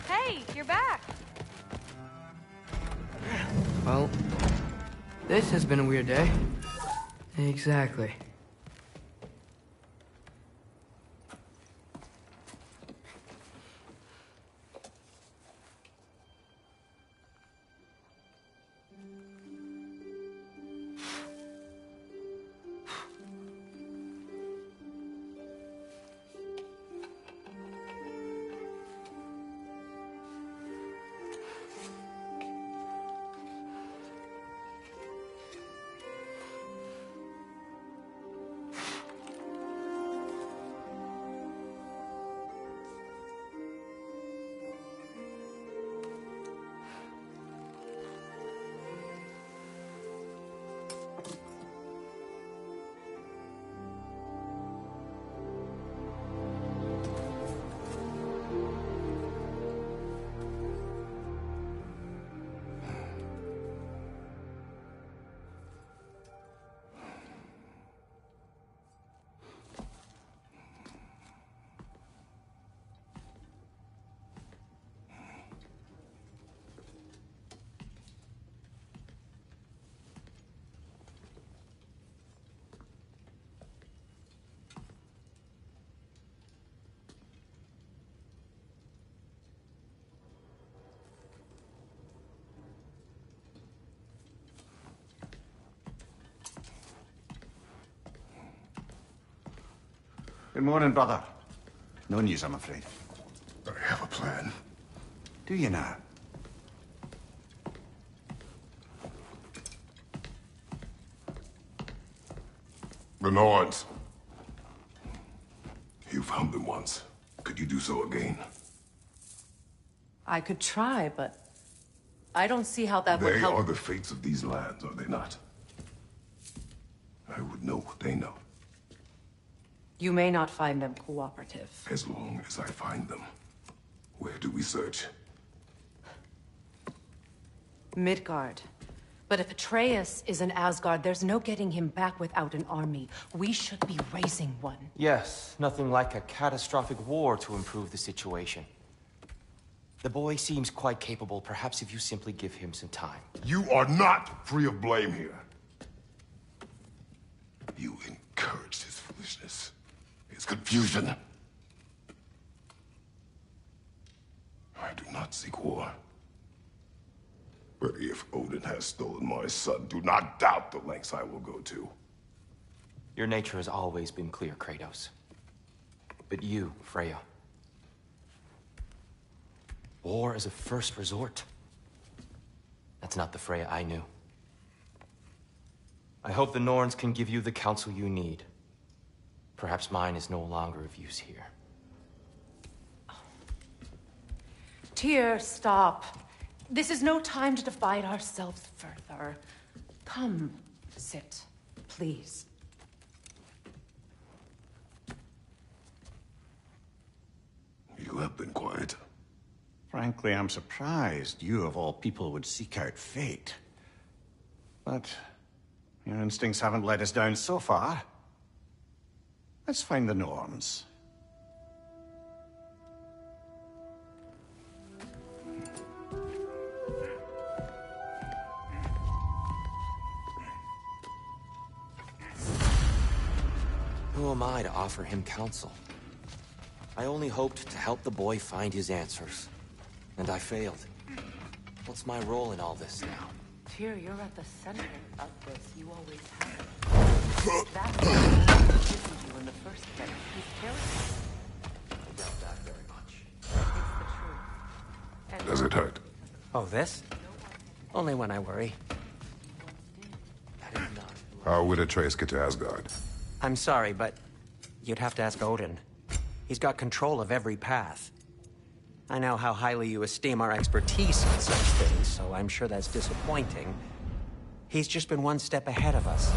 Hey, you're back! Well, this has been a weird day. Exactly. Good morning, brother. No news, I'm afraid. I have a plan. Do you now? The Norns. You found them once. Could you do so again? I could try, but I don't see how that would They help. are the fates of these lands, are they not? I would know what they know. You may not find them cooperative. As long as I find them. Where do we search? Midgard. But if Atreus is in Asgard, there's no getting him back without an army. We should be raising one. Yes, nothing like a catastrophic war to improve the situation. The boy seems quite capable. Perhaps if you simply give him some time. You are not free of blame here. You encouraged his foolishness. His confusion. I do not seek war. But if Odin has stolen my son, do not doubt the lengths I will go to. Your nature has always been clear, Kratos. But you, Freya. War is a first resort. That's not the Freya I knew. I hope the Norns can give you the counsel you need. Perhaps mine is no longer of use here. Tyr, stop. This is no time to divide ourselves further. Come, sit, please. You have been quiet. Frankly, I'm surprised you, of all people, would seek out fate. But your instincts haven't let us down so far. Let's find the Norns. Who am I to offer him counsel? I only hoped to help the boy find his answers. And I failed. What's my role in all this now? Tyr, you're at the center of this. You always have. That's why he listened to you in the first place. He's terrible. I doubt that very much. It's the truth. Does it hurt? Oh, this? Only when I worry. That is not who How would Atreus get to Asgard? I'm sorry, but you'd have to ask Odin. He's got control of every path. I know how highly you esteem our expertise on such things, so I'm sure that's disappointing. He's just been one step ahead of us.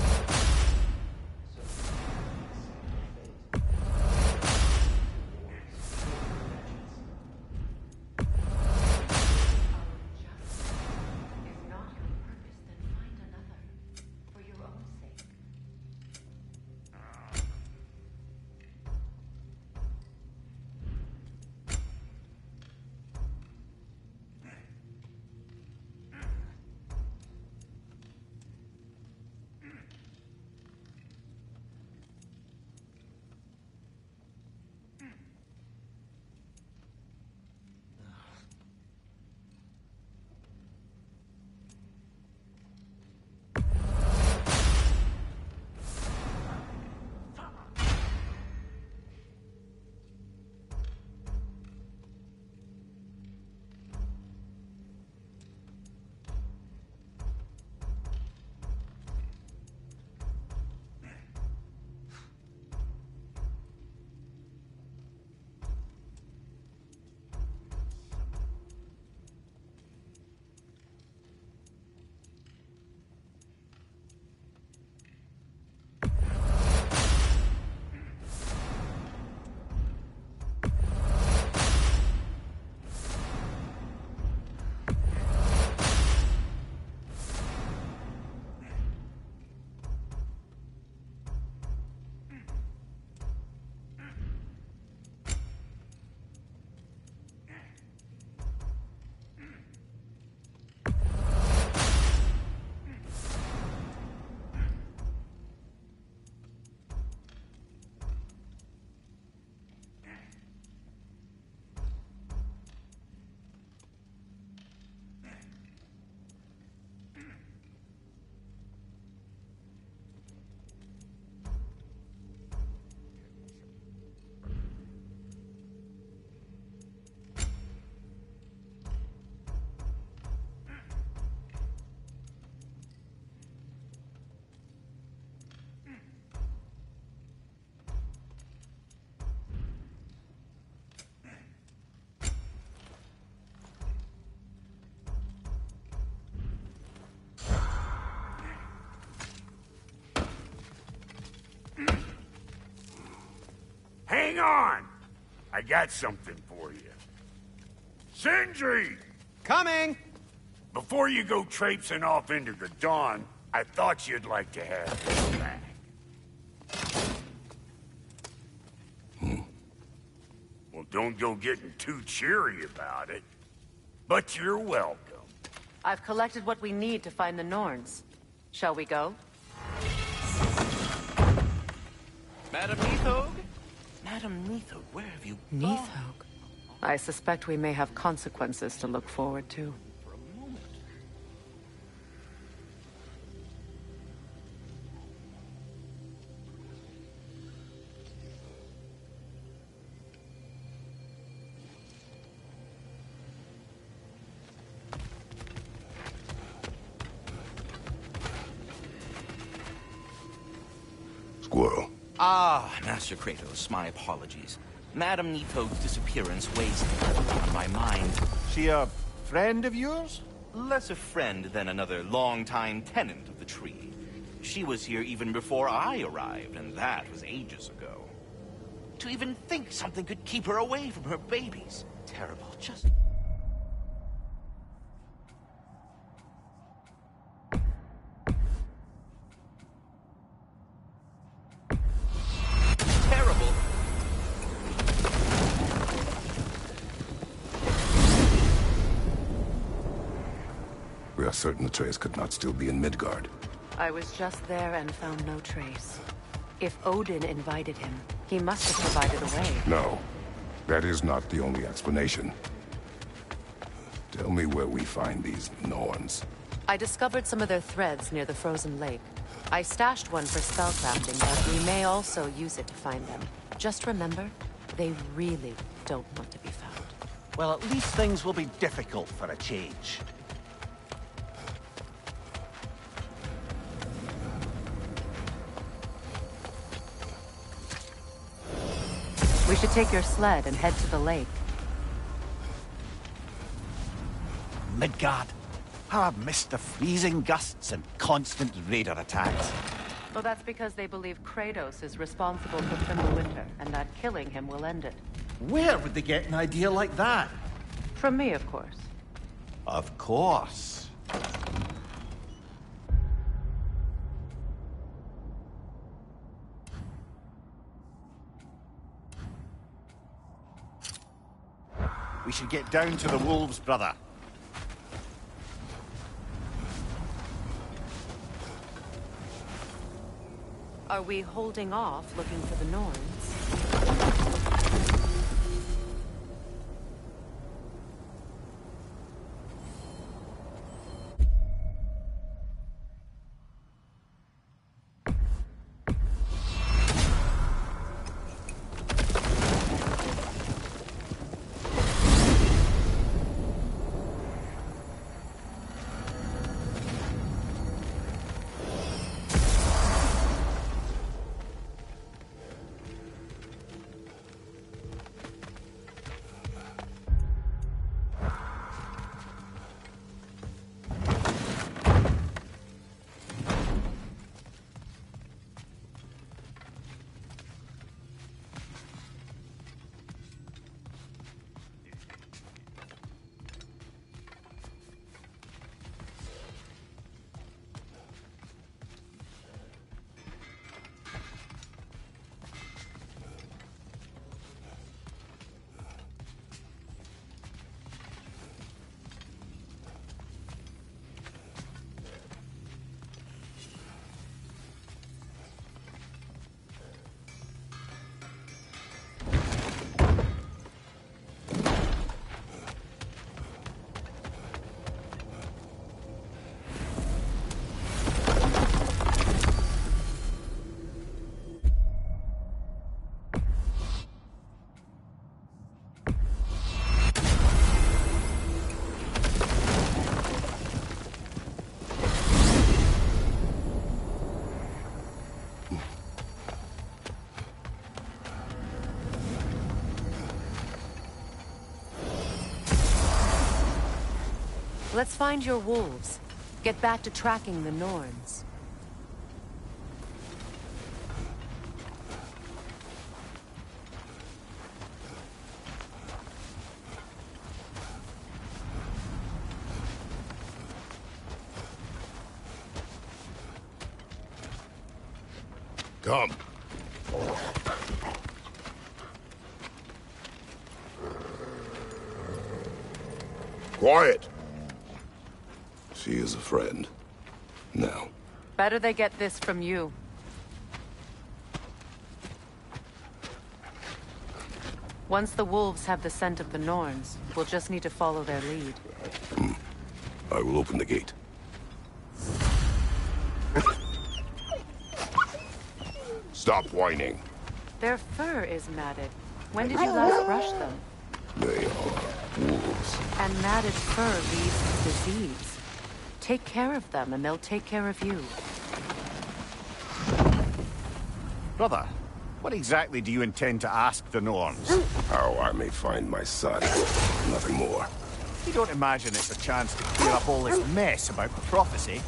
Hang on! I got something for you. Sindri! Coming! Before you go traipsing off into the dawn, I thought you'd like to have this back. Well, don't go getting too cheery about it. But you're welcome. I've collected what we need to find the Norns. Shall we go? Madam Neathog? Madam Neathog, where have you gone? Neathog? I suspect we may have consequences to look forward to. For a moment. Squirrel. Ah, Master Kratos, my apologies. Madam Neathog's disappearance weighs heavily on my mind. She a friend of yours? Less a friend than another longtime tenant of the tree. She was here even before I arrived, and that was ages ago. To even think something could keep her away from her babies. Terrible, just... terrible. We are certain Atreus could not still be in Midgard. I was just there and found no trace. If Odin invited him, he must have provided a way. No, that is not the only explanation. Tell me where we find these Norns. I discovered some of their threads near the frozen lake. I stashed one for spellcrafting, but we may also use it to find them. Just remember, they really don't want to be found. Well, at least things will be difficult for a change. We should take your sled and head to the lake. Midgard. How I've missed the freezing gusts and constant raider attacks. Well, that's because they believe Kratos is responsible for Fimbulwinter, and that killing him will end it. Where would they get an idea like that? From me, of course. Of course. We should get down to the wolves, brother. Are we holding off looking for the Norns? Let's find your wolves. Get back to tracking the Norns. Come. Quiet. She is a friend. Now. Better they get this from you. Once the wolves have the scent of the Norns, we'll just need to follow their lead. I will open the gate. Stop whining. Their fur is matted. When did you last brush them? They are wolves. And matted fur leads to disease. Take care of them, and they'll take care of you. Brother, what exactly do you intend to ask the Norns? How I may find my son. Nothing more. You don't imagine it's a chance to clear up all this mess about prophecy?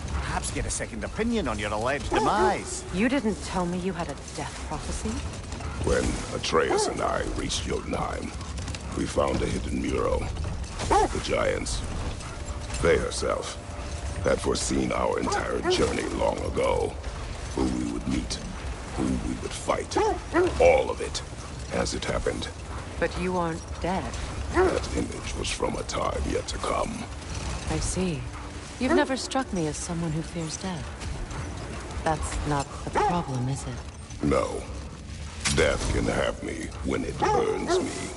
Perhaps get a second opinion on your alleged demise. You didn't tell me you had a death prophecy? When Atreus and I reached Jotunheim, we found a hidden mural. The Giants, they herself, had foreseen our entire journey long ago. Who we would meet, who we would fight. All of it, as it happened. But you aren't dead. That image was from a time yet to come. I see. You've never struck me as someone who fears death. That's not the problem, is it? No. Death can have me when it burns me.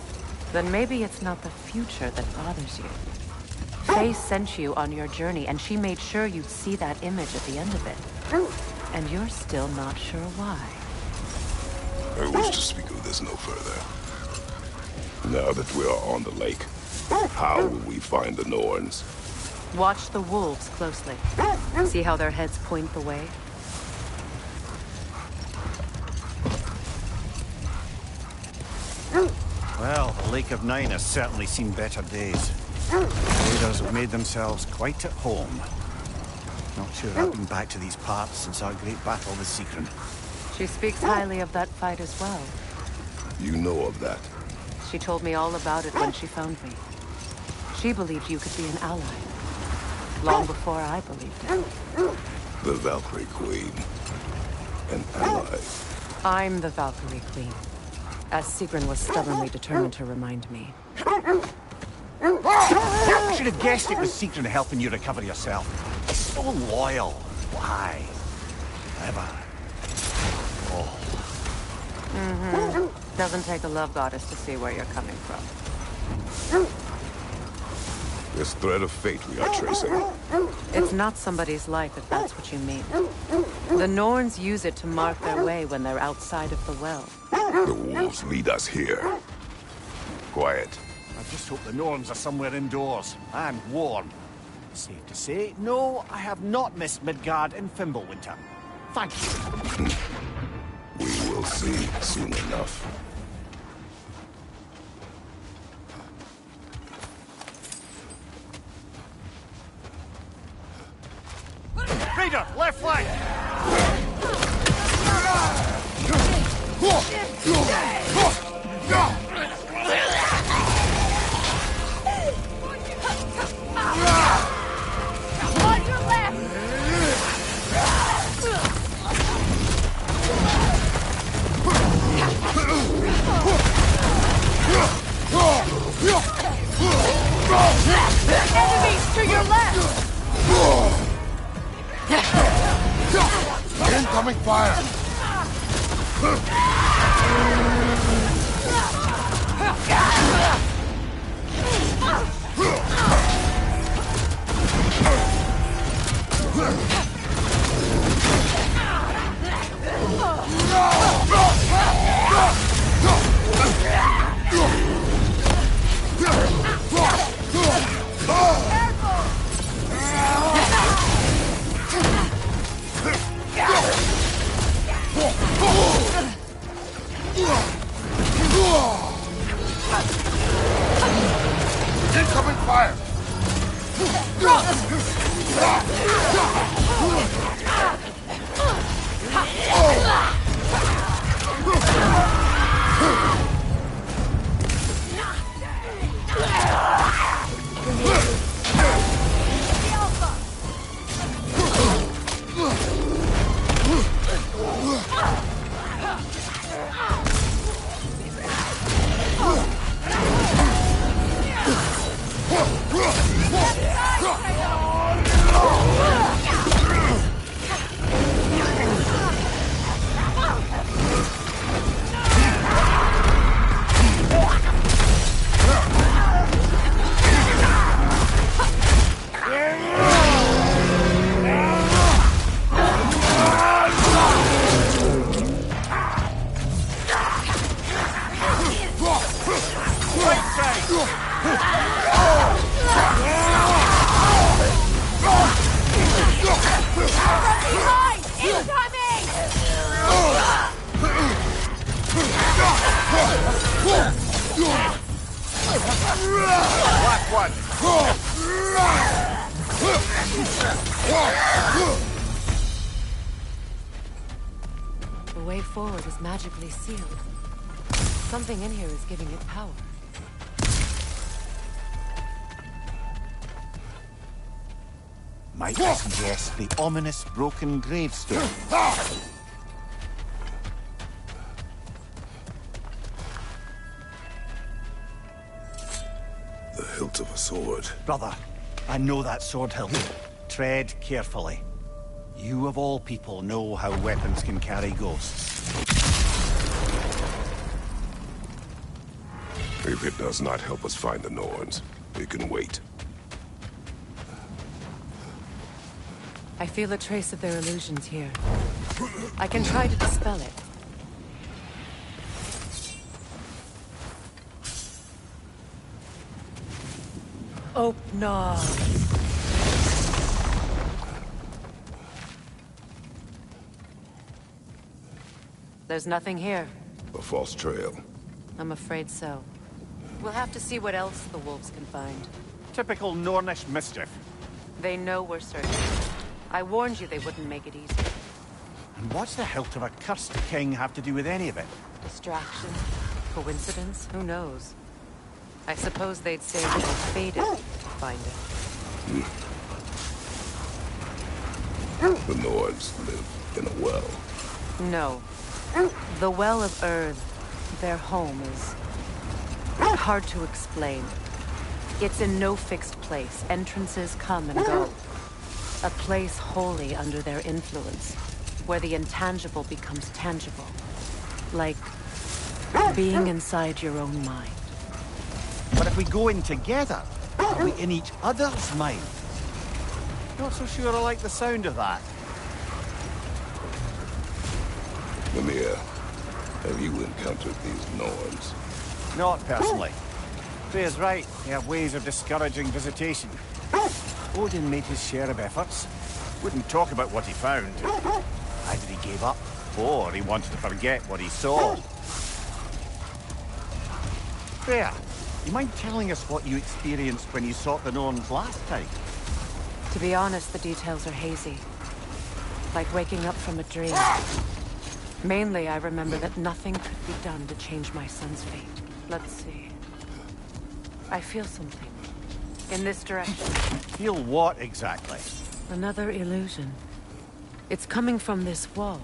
Then maybe it's not the future that bothers you. Faye sent you on your journey, and she made sure you'd see that image at the end of it. And you're still not sure why. I wish to speak of this no further. Now that we are on the lake, how will we find the Norns? Watch the wolves closely. See how their heads point the way? Well, the Lake of Nine has certainly seen better days. Raiders have made themselves quite at home. Not sure I've been back to these parts since our great battle with Sigrun. She speaks highly of that fight as well. You know of that? She told me all about it when she found me. She believed you could be an ally. Long before I believed it. The Valkyrie Queen. An ally. I'm the Valkyrie Queen. As Sigrun was stubbornly determined to remind me. I should have guessed it was Sigrun helping you recover yourself. So loyal. Why? Clever. Oh. Mm-hmm. Doesn't take a love goddess to see where you're coming from. This thread of fate we are tracing. It's not somebody's life, if that's what you mean. The Norns use it to mark their way when they're outside of the well. The wolves lead us here. Quiet. I just hope the Norns are somewhere indoors, and warm. Safe to say, no, I have not missed Midgard in Fimbulwinter. Thank you. We will see soon enough. Raider, left flank! On your left! Enemies to your left! Incoming fire! Incoming fire! Black one! The way forward is magically sealed. Something in here is giving it power. Might I suggest the ominous broken gravestone? The hilt of a sword. Brother, I know that sword hilt. Tread carefully. You of all people know how weapons can carry ghosts. If it does not help us find the Norns, we can wait. I feel a trace of their illusions here. I can try to dispel it. Oh, no. There's nothing here. A false trail. I'm afraid so. We'll have to see what else the wolves can find. Typical Nornish mischief. They know we're searching. I warned you they wouldn't make it easy. And what's the hilt of a cursed king have to do with any of it? Distraction? Coincidence? Who knows? I suppose they'd say that they faded to find it. The Nords live in a well. No. The Well of Earth, their home, is hard to explain. It's in no fixed place. Entrances come and go. A place wholly under their influence, where the intangible becomes tangible. Like being inside your own mind. But if we go in together, are we in each other's mind? Not so sure I like the sound of that. Mimir, have you encountered these Norns? Not personally. Freya's right. They have ways of discouraging visitation. Odin made his share of efforts. Wouldn't talk about what he found. Either he gave up, or he wanted to forget what he saw. Freya, you mind telling us what you experienced when you sought the Norns last time? To be honest, the details are hazy. Like waking up from a dream. Mainly, I remember that nothing could be done to change my son's fate. Let's see. I feel something. In this direction. Feel what exactly? Another illusion. It's coming from this wall.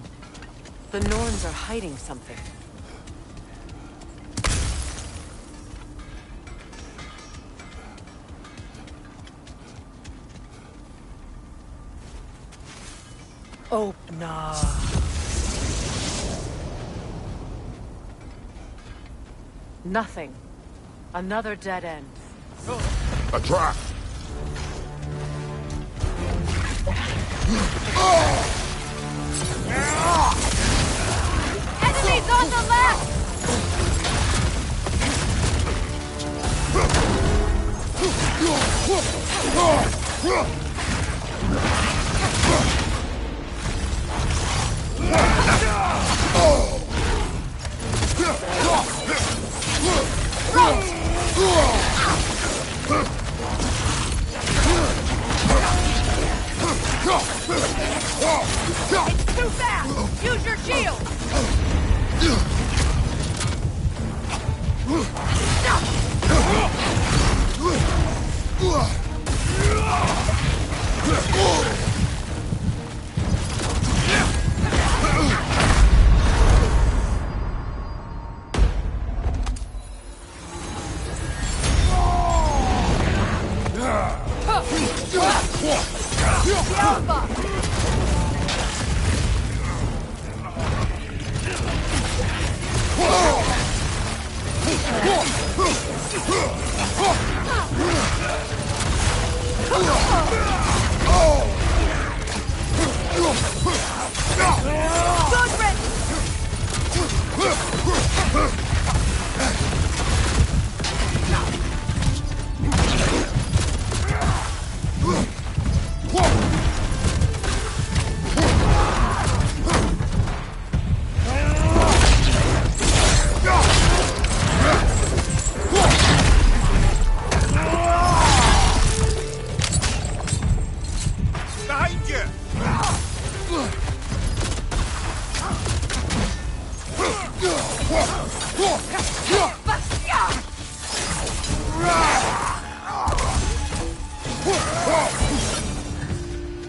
The Norns are hiding something. Oh, no. Nothing. Another dead end. A trap! Enemies on the left! It's too fast! Use your shield!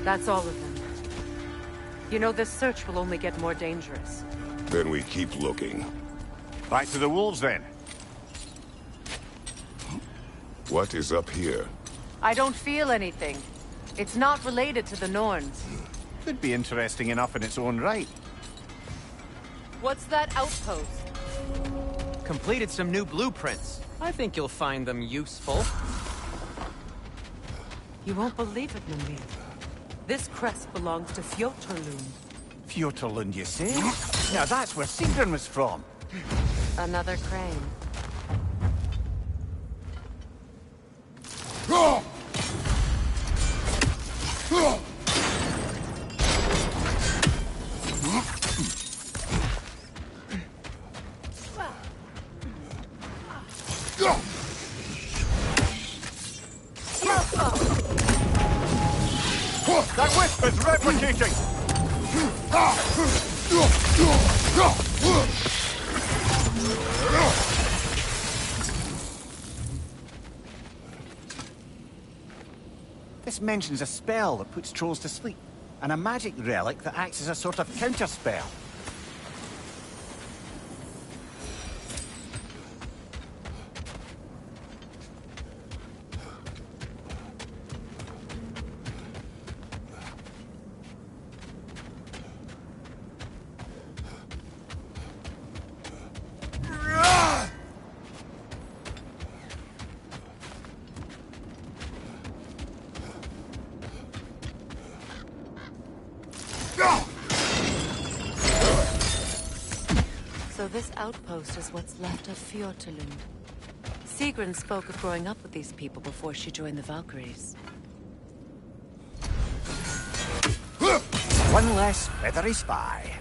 That's all of them. You know, this search will only get more dangerous. Then we keep looking. Back to the wolves, then. What is up here? I don't feel anything. It's not related to the Norns. Could be interesting enough in its own right. What's that outpost? Completed some new blueprints. I think you'll find them useful. You won't believe it, Mimir. This crest belongs to Fjotorlund. Fjotorlund, you say? Now that's where Sigrun was from. Another crane. It's replicating! This mentions a spell that puts trolls to sleep, and a magic relic that acts as a sort of counter-spell. So this outpost is what's left of Fjortulund. Sigrun spoke of growing up with these people before she joined the Valkyries. One less feathery spy.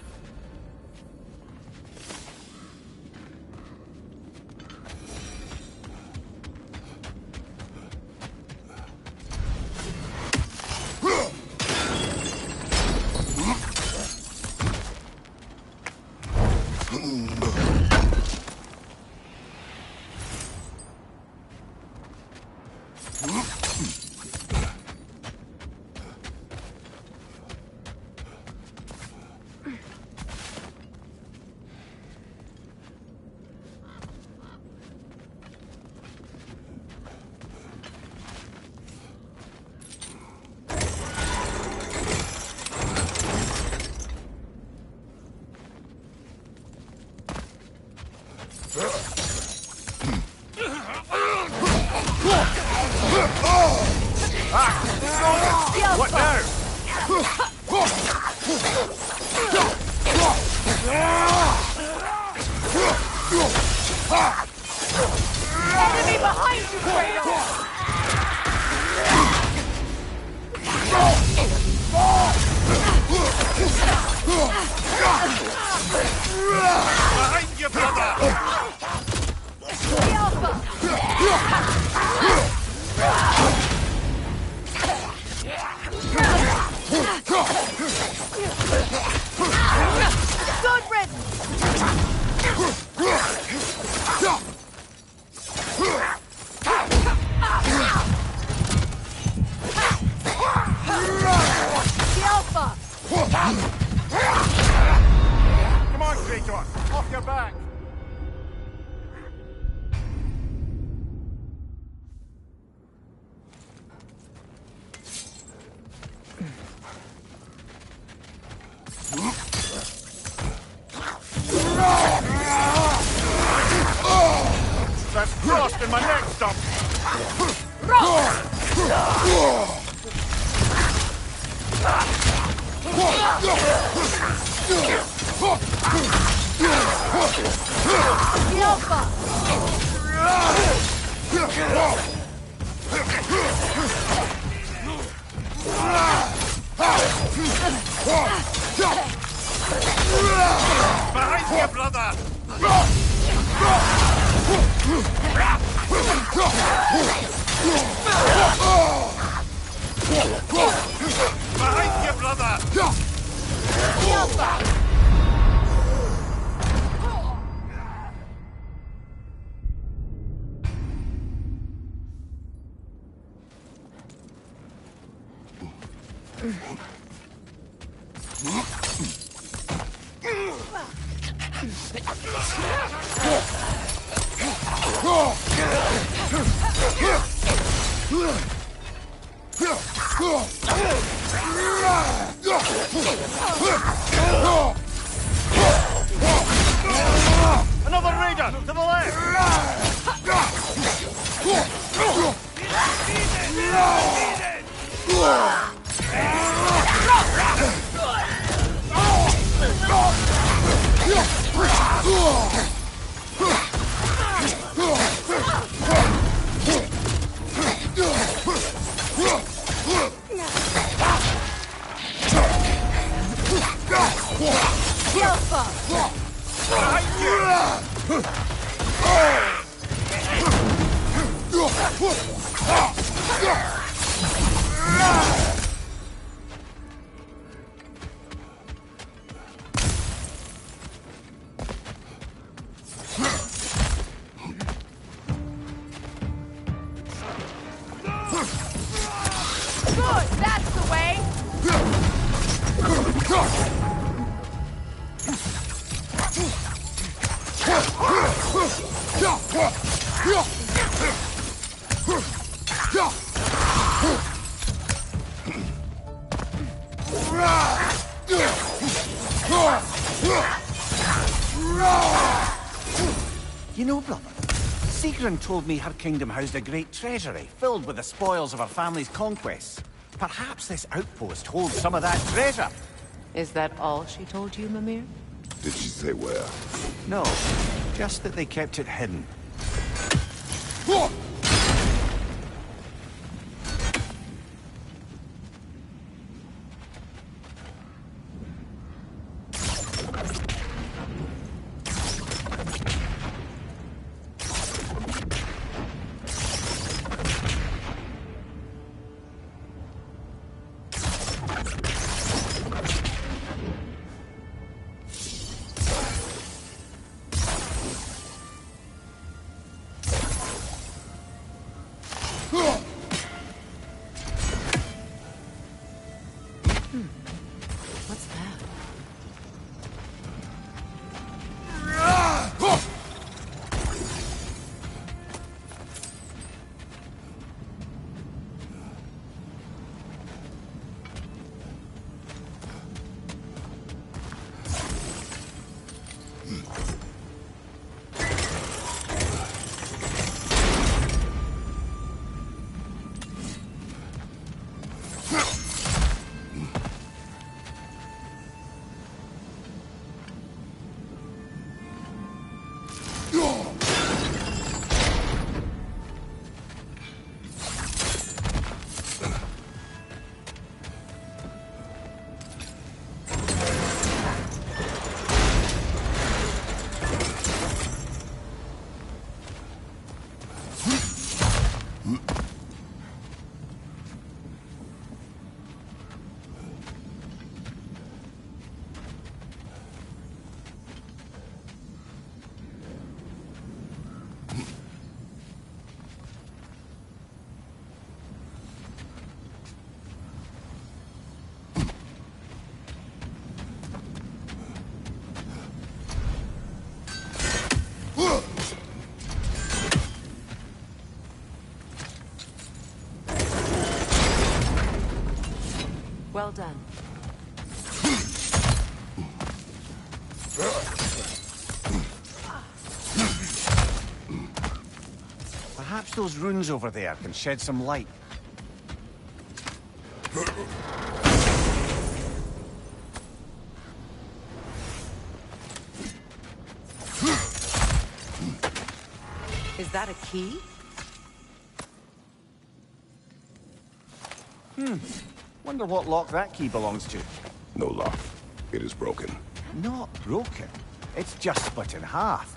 What now? Enemy behind you, Kratos! Behind you, brother! The Alpha! Good riddance! The Alpha! Come on, Kratos! Off your back! That's frost in my neck stump! The Alpha! Behind you, brother! Behind you, brother! The Alpha! Another raider! To the left! The Alpha! You know, brother, Sigrun told me her kingdom housed a great treasury filled with the spoils of her family's conquests. Perhaps this outpost holds some of that treasure. Is that all she told you, Mimir? Did she say where? No, just that they kept it hidden. What's that? Well done. Perhaps those runes over there can shed some light. Is that a key? Wonder what lock that key belongs to. No lock. It is broken. Not broken. It's just split in half.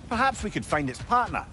Perhaps we could find its partner.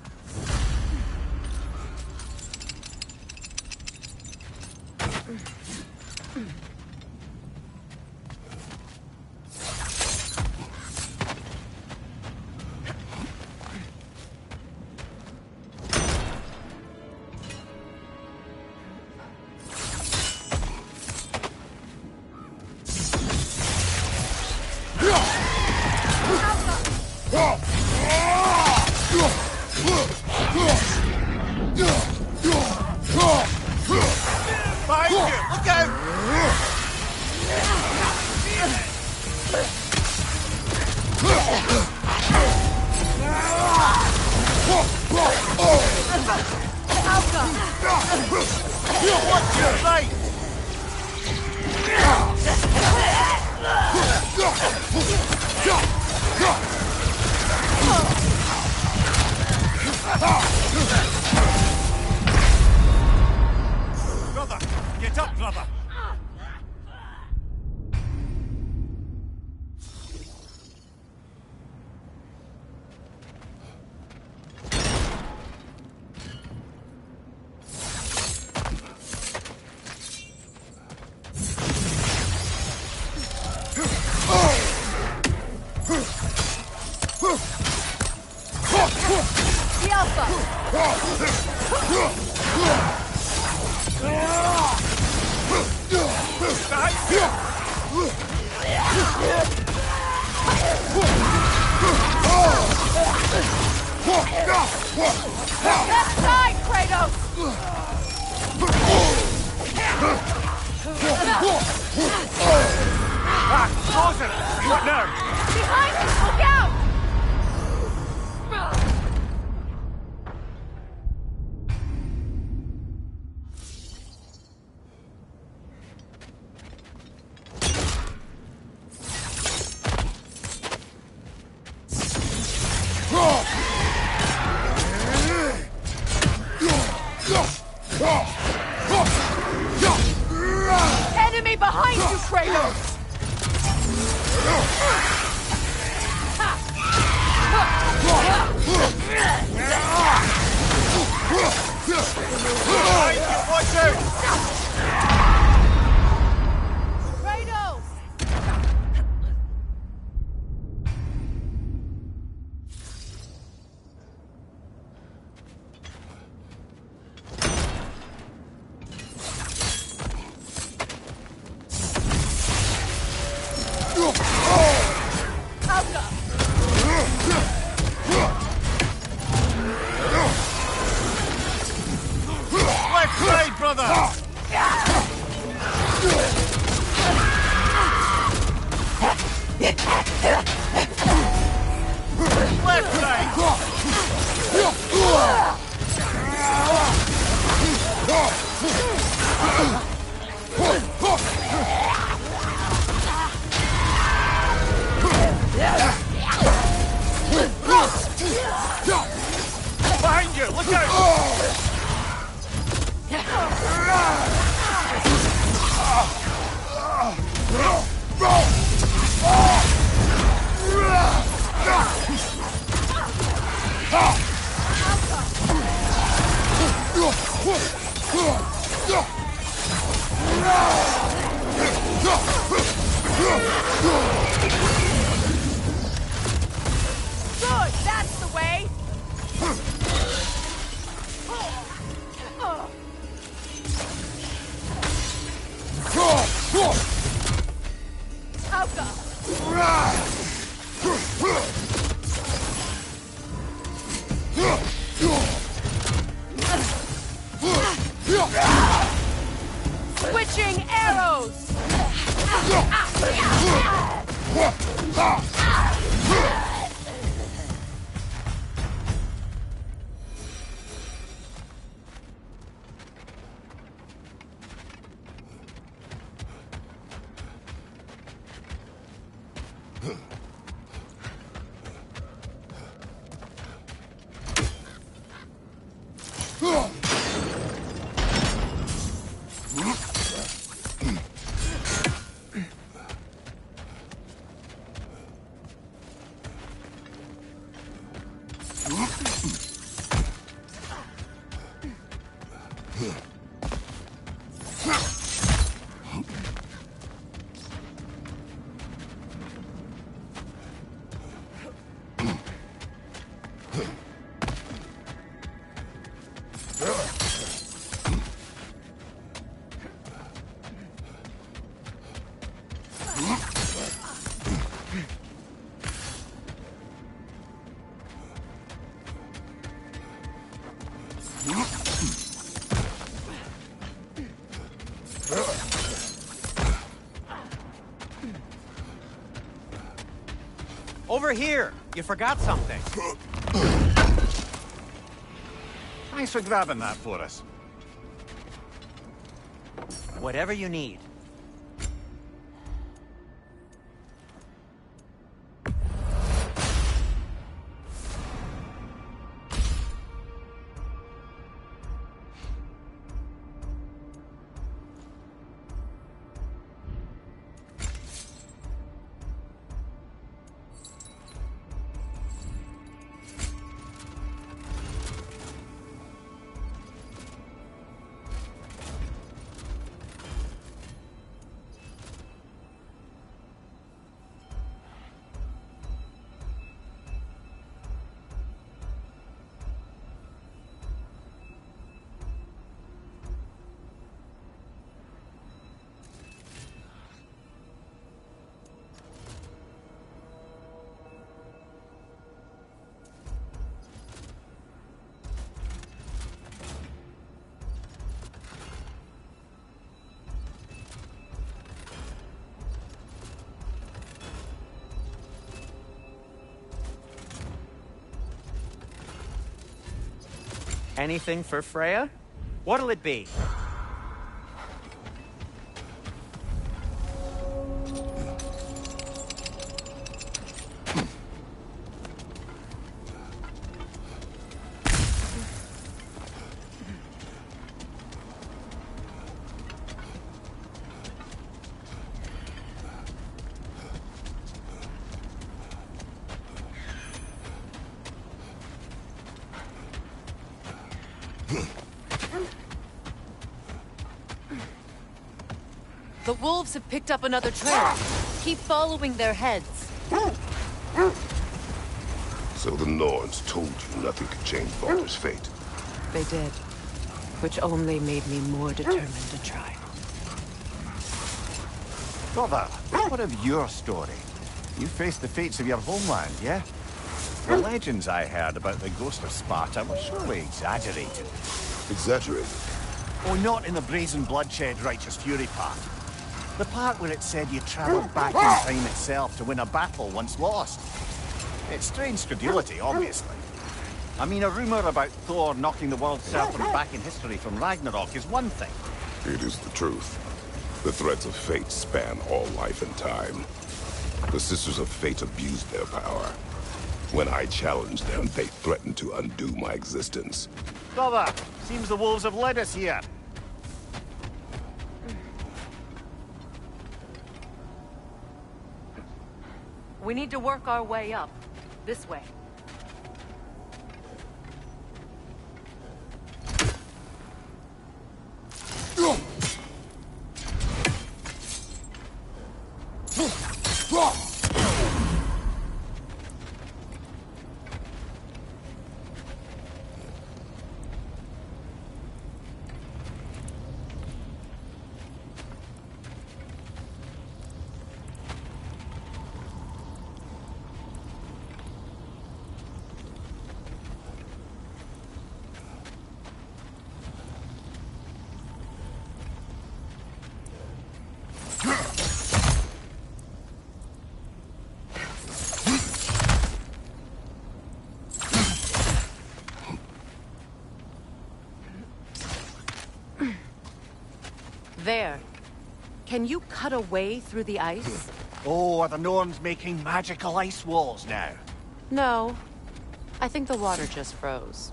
Brother! Get up, brother! The Alpha! Left side, Kratos! Closer! What now? Behind us! Look out! Enemy behind you, Kratos! Watch out! Kratos! Left side, brother! Left side! Behind you! Look out! Good! That's the way! Alka! Switching arrows! Over here! You forgot something. Thanks for grabbing that for us. Whatever you need. Anything for Freya? What'll it be? The wolves have picked up another trail. Keep following their heads. So the Norns told you nothing could change Balder's fate. They did. Which only made me more determined to try. Brother, what of your story? You faced the fates of your homeland, yeah? The legends I heard about the ghost of Sparta were surely exaggerated. Exaggerated? Oh, not in the brazen bloodshed righteous fury part. The part where it said you travelled back in time itself to win a battle once lost. It's strange credulity, obviously. I mean, a rumour about Thor knocking the world serpent back in history from Ragnarok is one thing. It is the truth. The threads of fate span all life and time. The Sisters of Fate abused their power. When I challenged them, they threatened to undo my existence. Brother, seems the wolves have led us here. We need to work our way up. This way. There. Can you cut a way through the ice? Oh, are the Norns making magical ice walls now? No. I think the water just froze.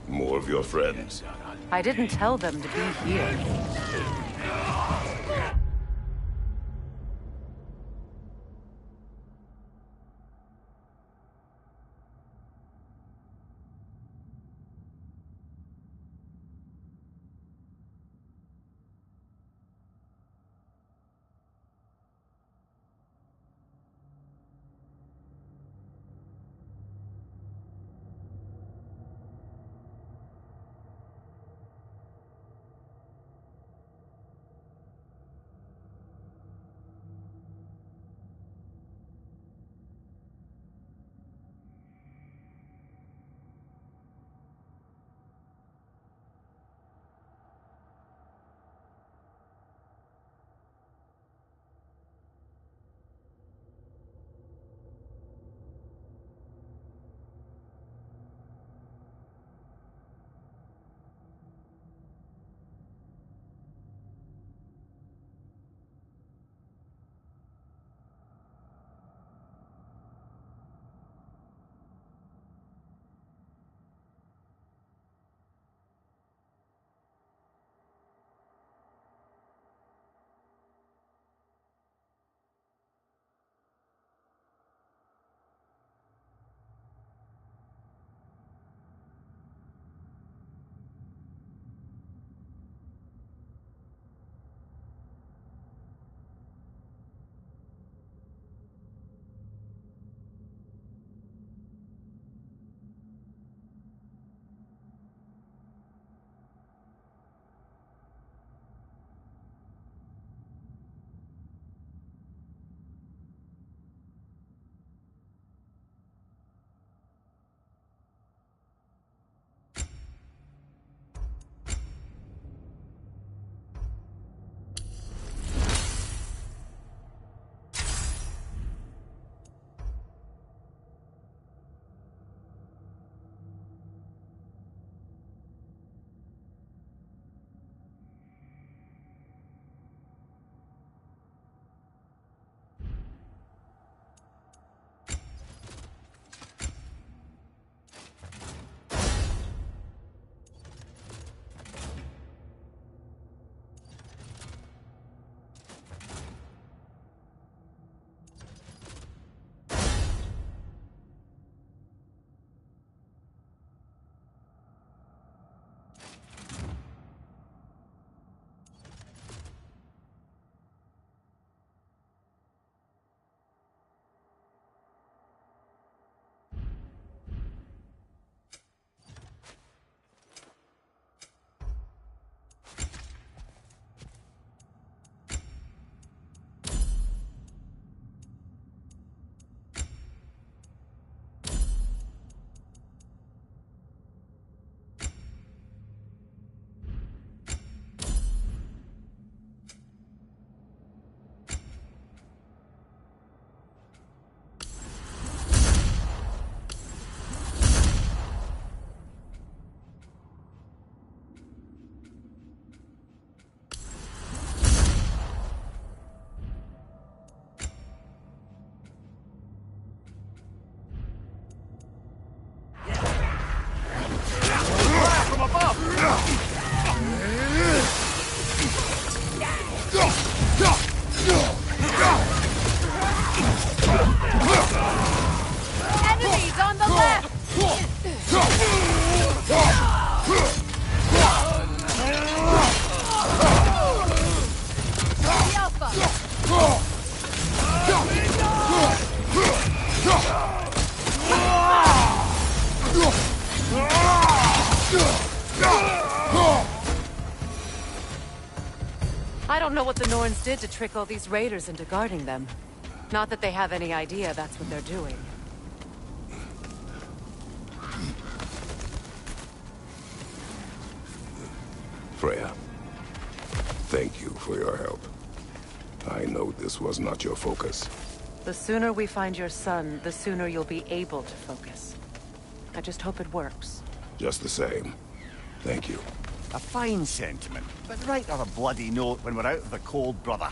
More of your friends. I didn't tell them to be here. I don't know what the Norns did to trick all these raiders into guarding them. Not that they have any idea that's what they're doing. Freya, thank you for your help. I know this was not your focus. The sooner we find your son, the sooner you'll be able to focus. I just hope it works. Just the same, thank you. A fine sentiment, but write on a bloody note when we're out of the cold, brother.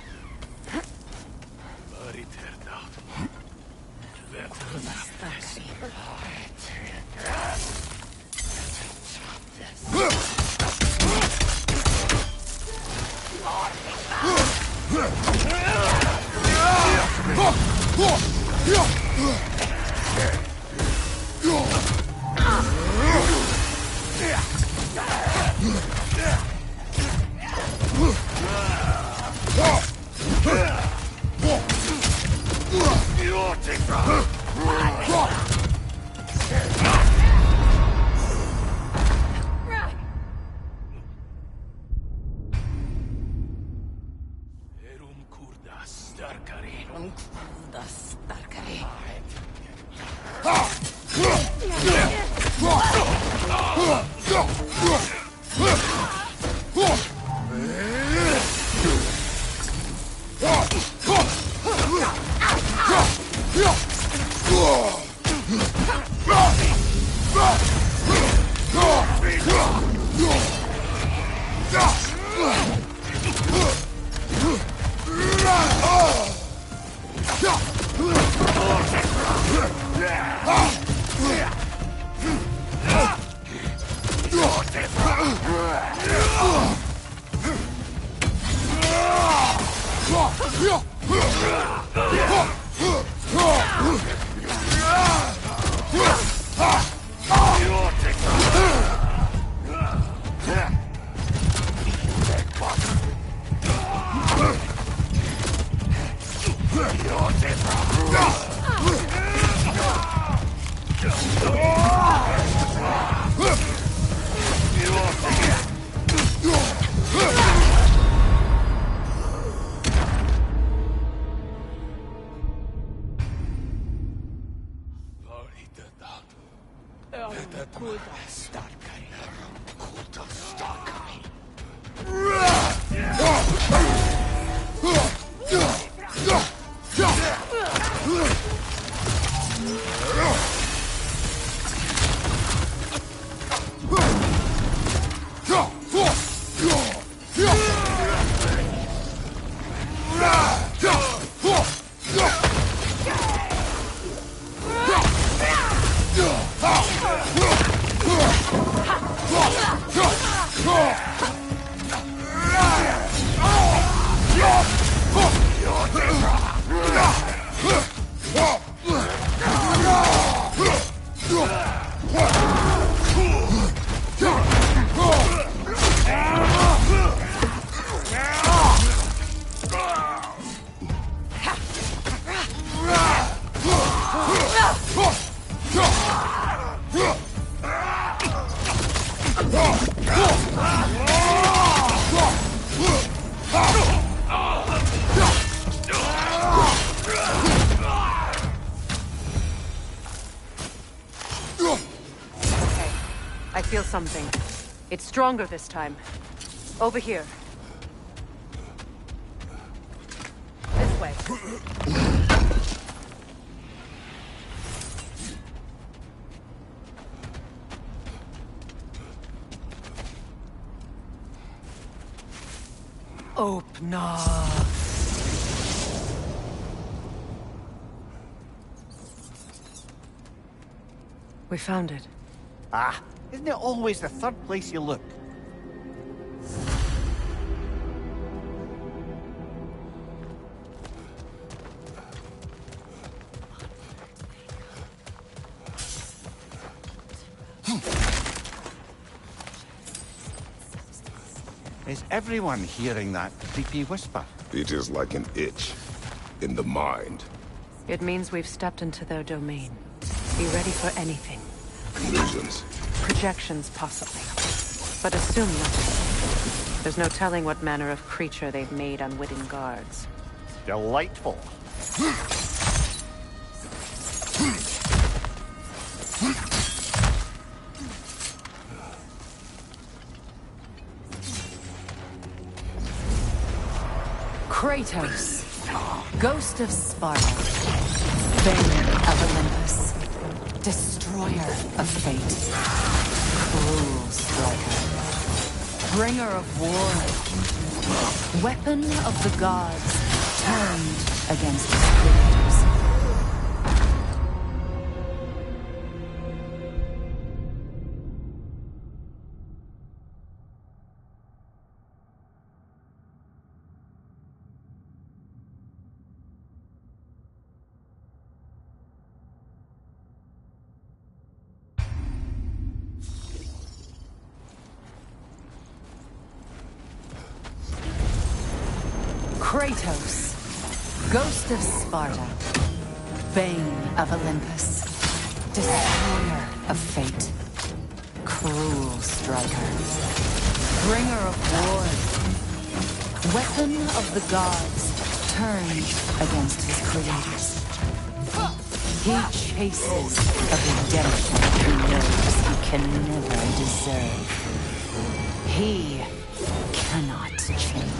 I feel something. It's stronger this time. Over here. This way. Open up. We found it. Ah, isn't it always the third place you look? Is everyone hearing that creepy whisper? It is like an itch in the mind. It means we've stepped into their domain. Be ready for anything. Illusions. Projections, possibly. but assume nothing. There's no telling what manner of creature they've made unwitting guards. Delightful. Kratos, Ghost of Sparta, Bane of Olympus, Destroyer of Fate, Cruel Striker, Bringer of War, Weapon of the Gods, turned against his creators. Kratos, Ghost of Sparta, Bane of Olympus, Destroyer of Fate, Cruel Striker, Bringer of War, Weapon of the Gods, turned against his creators. He chases a redemption he knows he can never deserve. He cannot change.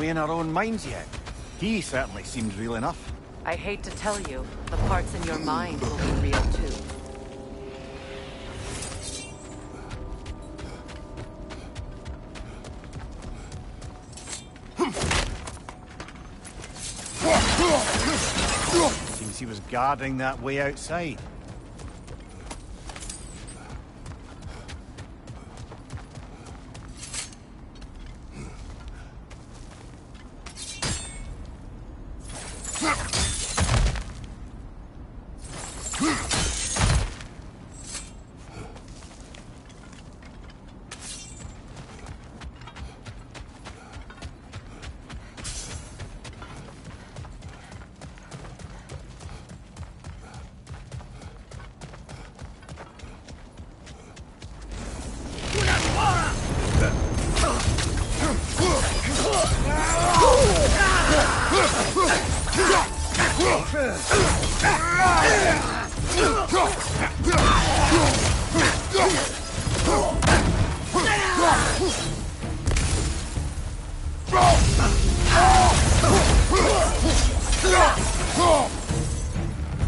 In our own minds yet? He certainly seemed real enough. I hate to tell you, the parts in your mind will be real too. Seems he was guarding that way outside.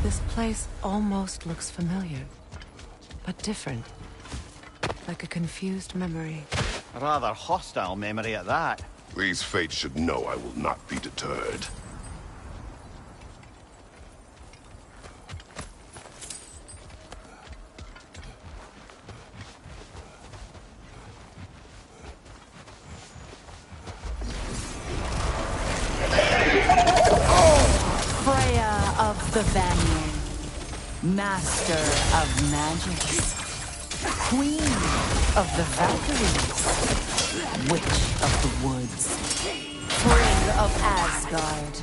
This place almost looks familiar, but different. Like a confused memory. A rather hostile memory at that. These fates should know I will not be deterred. Freya of the Vanir, Master of Magics, Queen of the Valkyries, Witch of the Woods, Spring of Asgard,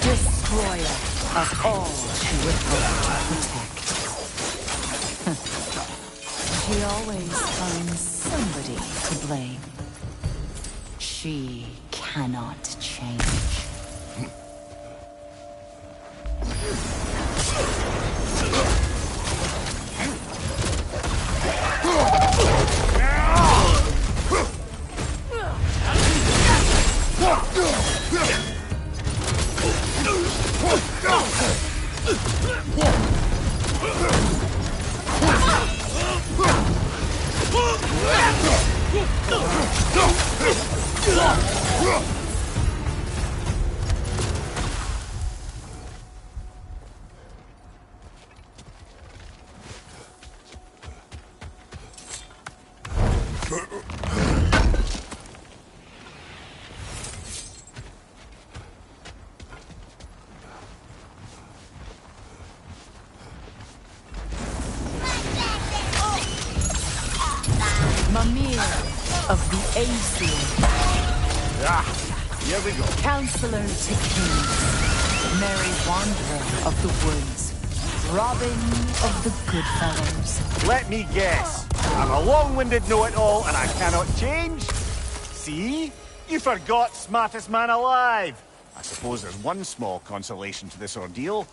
Destroyer of all she would hope to protect. She always finds somebody to blame. She cannot change. Mimir of the Aesir. Ah, here we go. Counselor to kings. Merry wanderer of the woods. Robin of the good fellows. Let me guess. I'm a long-winded know-it-all and I cannot change? See? You forgot smartest man alive. I suppose there's one small consolation to this ordeal.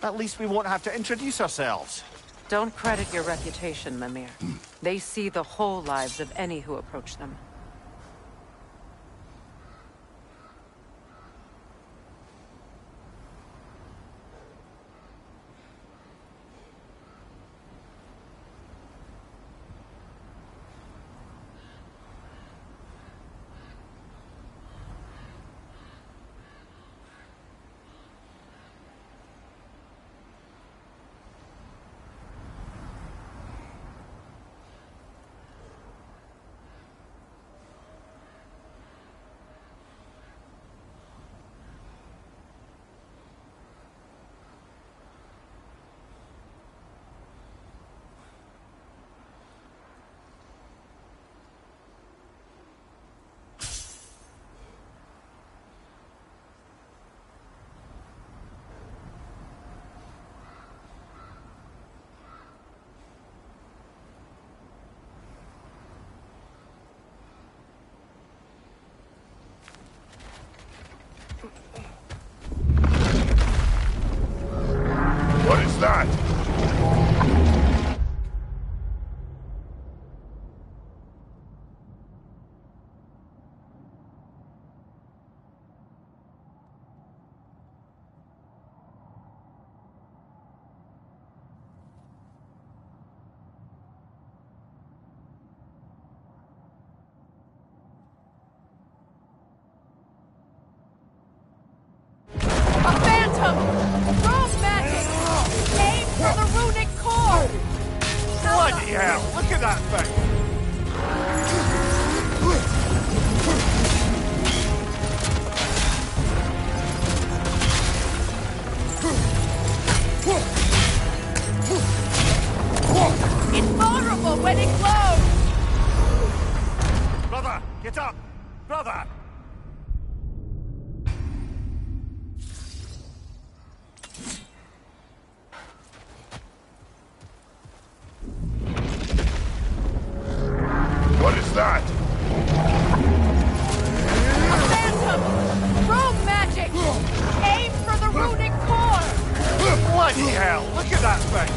At least we won't have to introduce ourselves. Don't credit your reputation, Mimir. They see the whole lives of any who approach them. What is that? A phantom! Rose magic! Aim for the runic core! Bloody hell, look at that thing! Invulnerable when it glows! Brother, get up! Brother! What is that? A phantom! Rogue magic! Aim for the runic core! Bloody hell, look at that thing!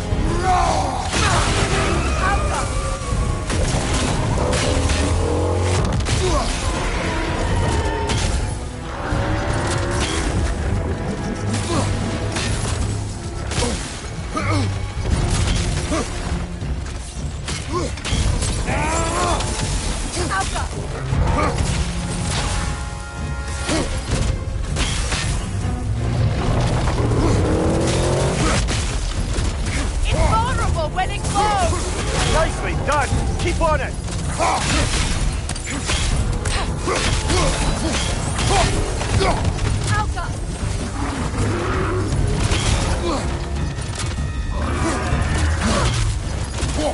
Invulnerable when it glows! Nicely done! Keep on it! Alka!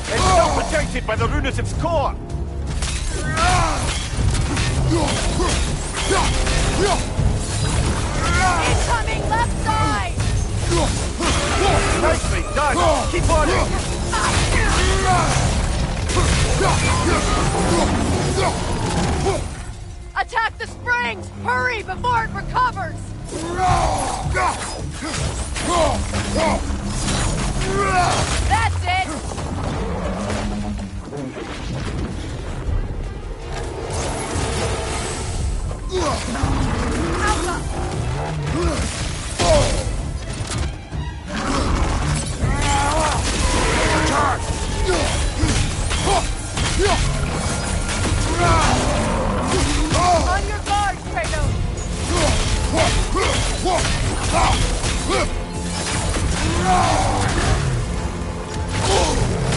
It's not protected by the Runativ's core! Incoming left side! Nicely done! Keep on it! A Attack the springs! Hurry before it recovers! That's it! On your guard, Kratos!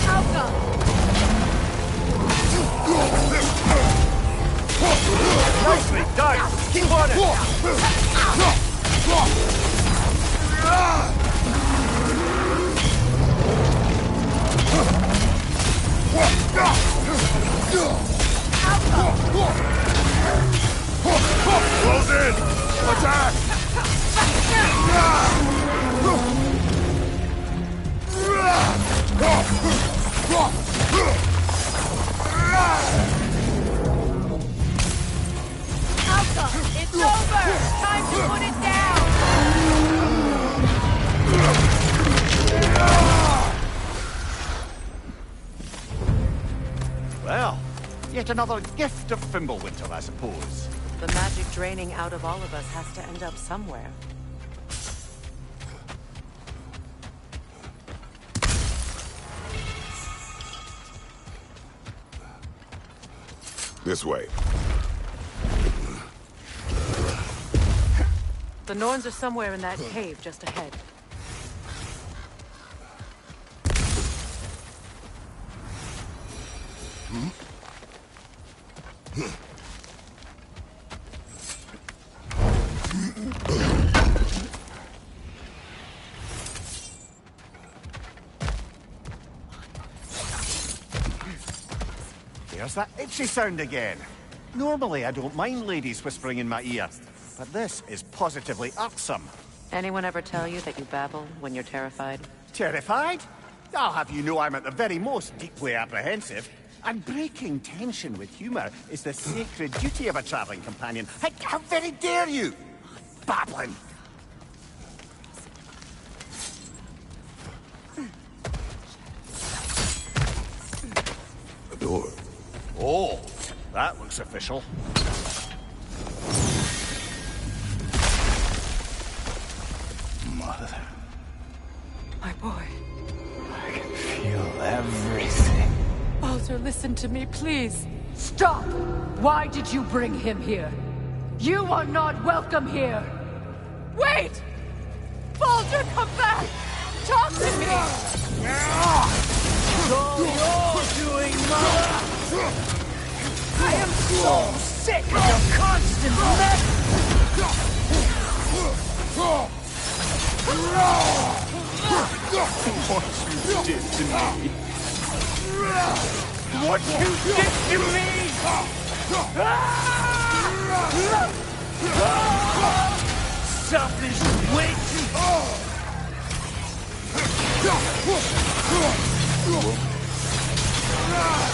Alka! Nicely done! Keep on it! Close in! Attack! Alka, it's over! Time to put it down! Well, yet another gift of Fimbulwinter, I suppose. The magic draining out of all of us has to end up somewhere. This way. The Norns are somewhere in that cave just ahead. There's that itchy sound again. Normally, I don't mind ladies whispering in my ear, but this is positively irksome. Anyone ever tell you that you babble when you're terrified? Terrified? I'll have you know I'm at the very most deeply apprehensive. And breaking tension with humour is the sacred duty of a travelling companion. How very dare you! Babbling! The door. Oh, that looks official. Mother. My boy. I can feel everything. Baldur, listen to me, please. Stop! Why did you bring him here? You are not welcome here! Wait! Baldur, come back! Talk to me! It's all you're doing, Mother! I am so sick of your constant What you did to me! What you did to me! Something's waiting!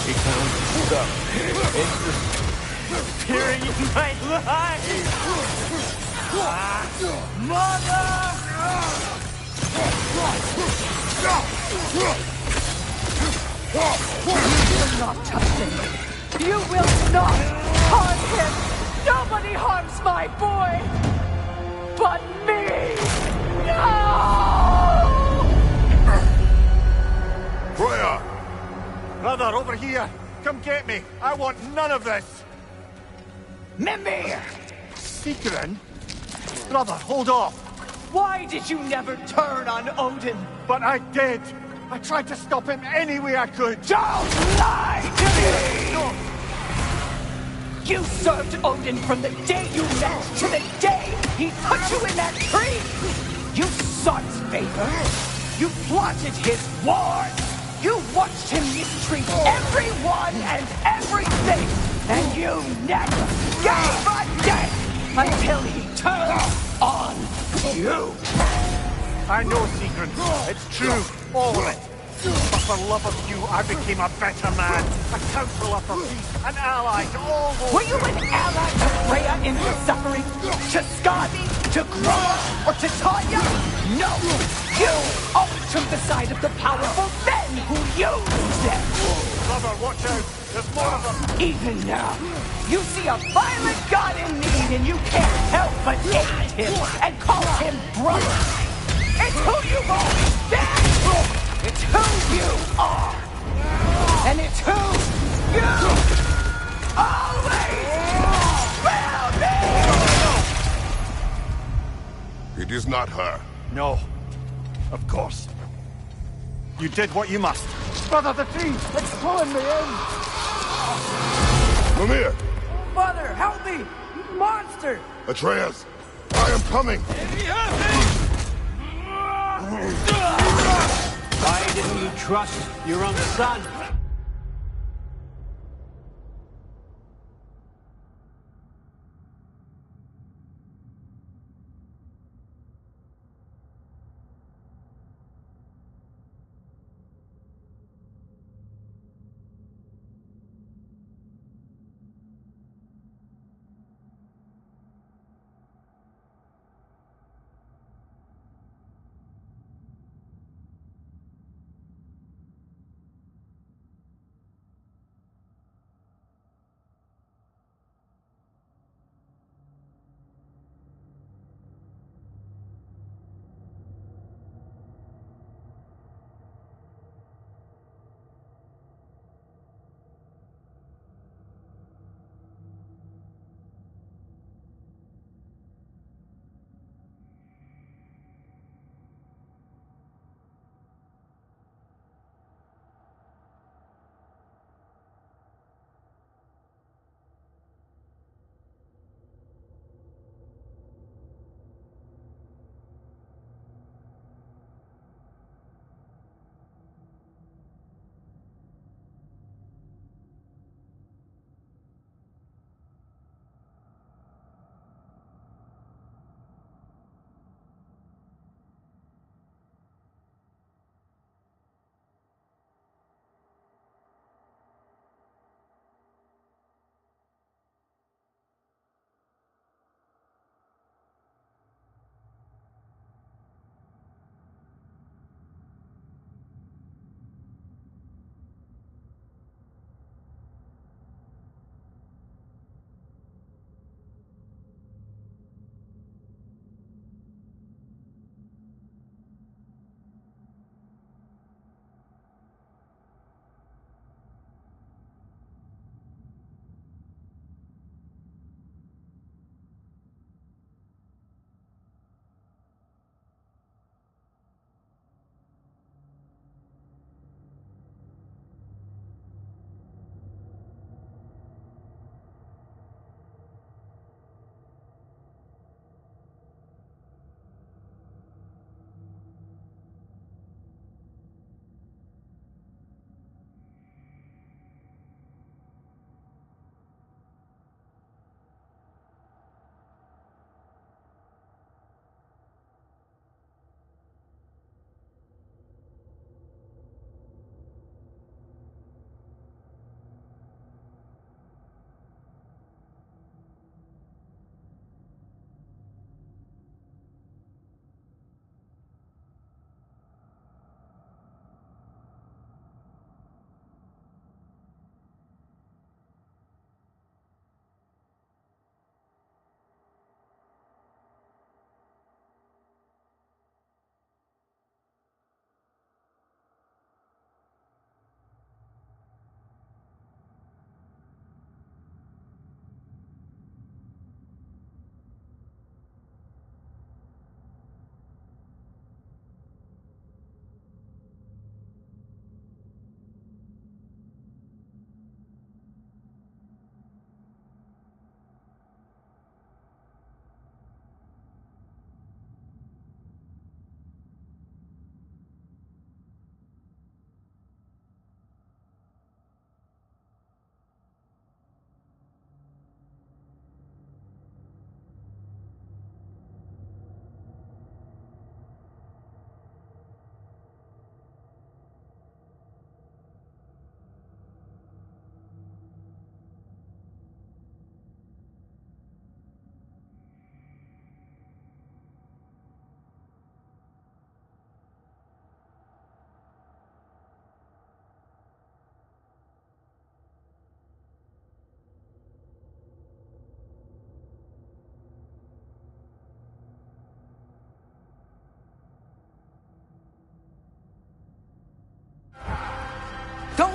He found stuff. It's appearing in my life! Mother! You will not touch him! You will not harm him! Nobody harms my boy! But me! No! Freya! Brother, over here! Come get me! I want none of this! Mimir! Sigrun? Brother, hold off! Why did you never turn on Odin? But I did! I tried to stop him any way I could! Don't lie to me! No. You served Odin from the day you met to the day he put you in that tree! You sought his favor! You plotted his wars! You watched him mistreat everyone and everything! And you never gave a damn until he turned on you! I know, Sigrun. It's true. All of it. But for love of you, I became a better man, a counselor for peace, an ally to all those... Were you an ally to Freya in her suffering? To Skadi? To Groma? Or to Tanya? No! You always took the side of the powerful men who used them! Brother, watch out! There's more of them! Even now, you see a violent god in need and you can't help but hate him and call him brother! It's who you've always been! It's who you are! And it's who you always will be! It is not her. No. Of course. You did what you must. Brother, the tree! It's pulling me in! Mimir! Mother, help me! Monster! Atreus! I am coming! Why didn't you trust your own son?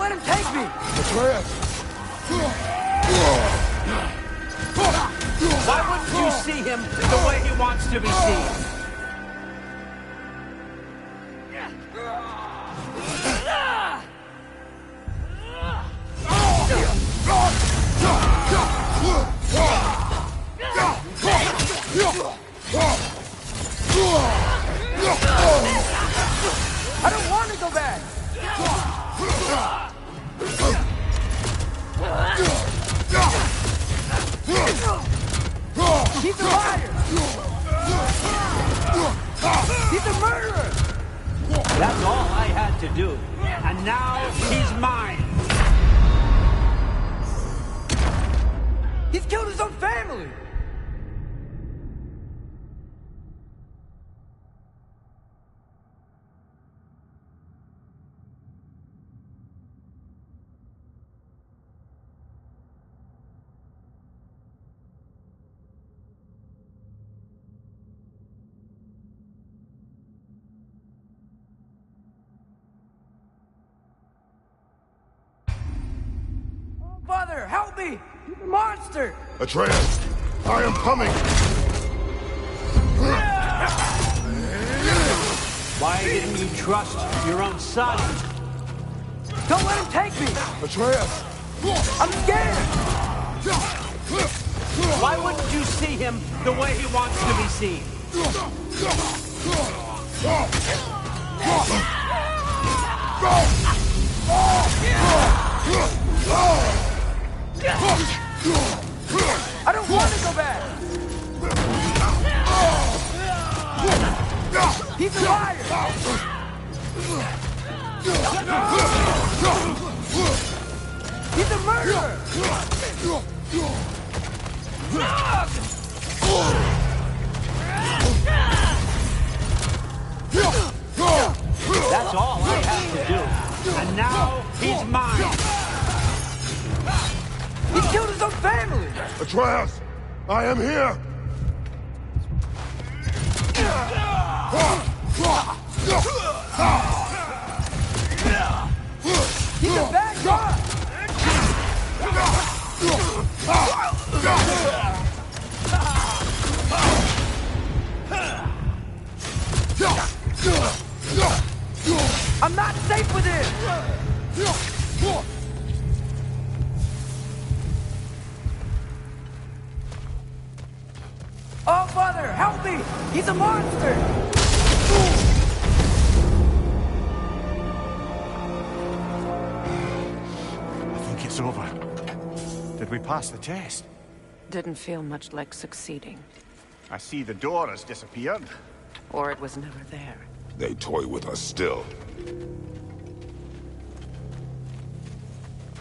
let him take me! Why wouldn't you see him the way he wants to be seen? I don't want to go back! He's a liar! He's a murderer! That's all I had to do. And now he's mine! He's killed his own family! Father, help me! He's a monster! Atreus, I am coming! Why didn't you trust your own son? Don't let him take me! Atreus! I'm scared! Why wouldn't you see him the way he wants to be seen? I don't want to go back! He's a liar! He's a murderer! That's all I have to do. And now he's mine! He killed his own family! Atreus, I am here! He's a bad guy! I'm not safe with him! Oh, Father, help me! He's a monster! I think it's over. Did we pass the test? Didn't feel much like succeeding. I see the door has disappeared. Or it was never there. They toy with us still.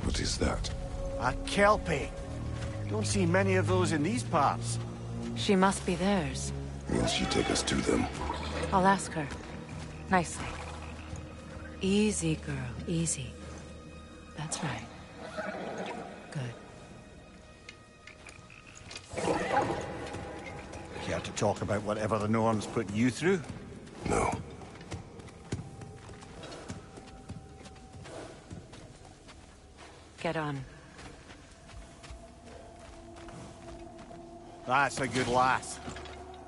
What is that? A Kelpie. Don't see many of those in these parts. She must be theirs. Will she take us to them? I'll ask her. Nicely. Easy, girl. Easy. That's right. Good. Care to talk about whatever the Norns put you through? No. Get on. That's a good lass.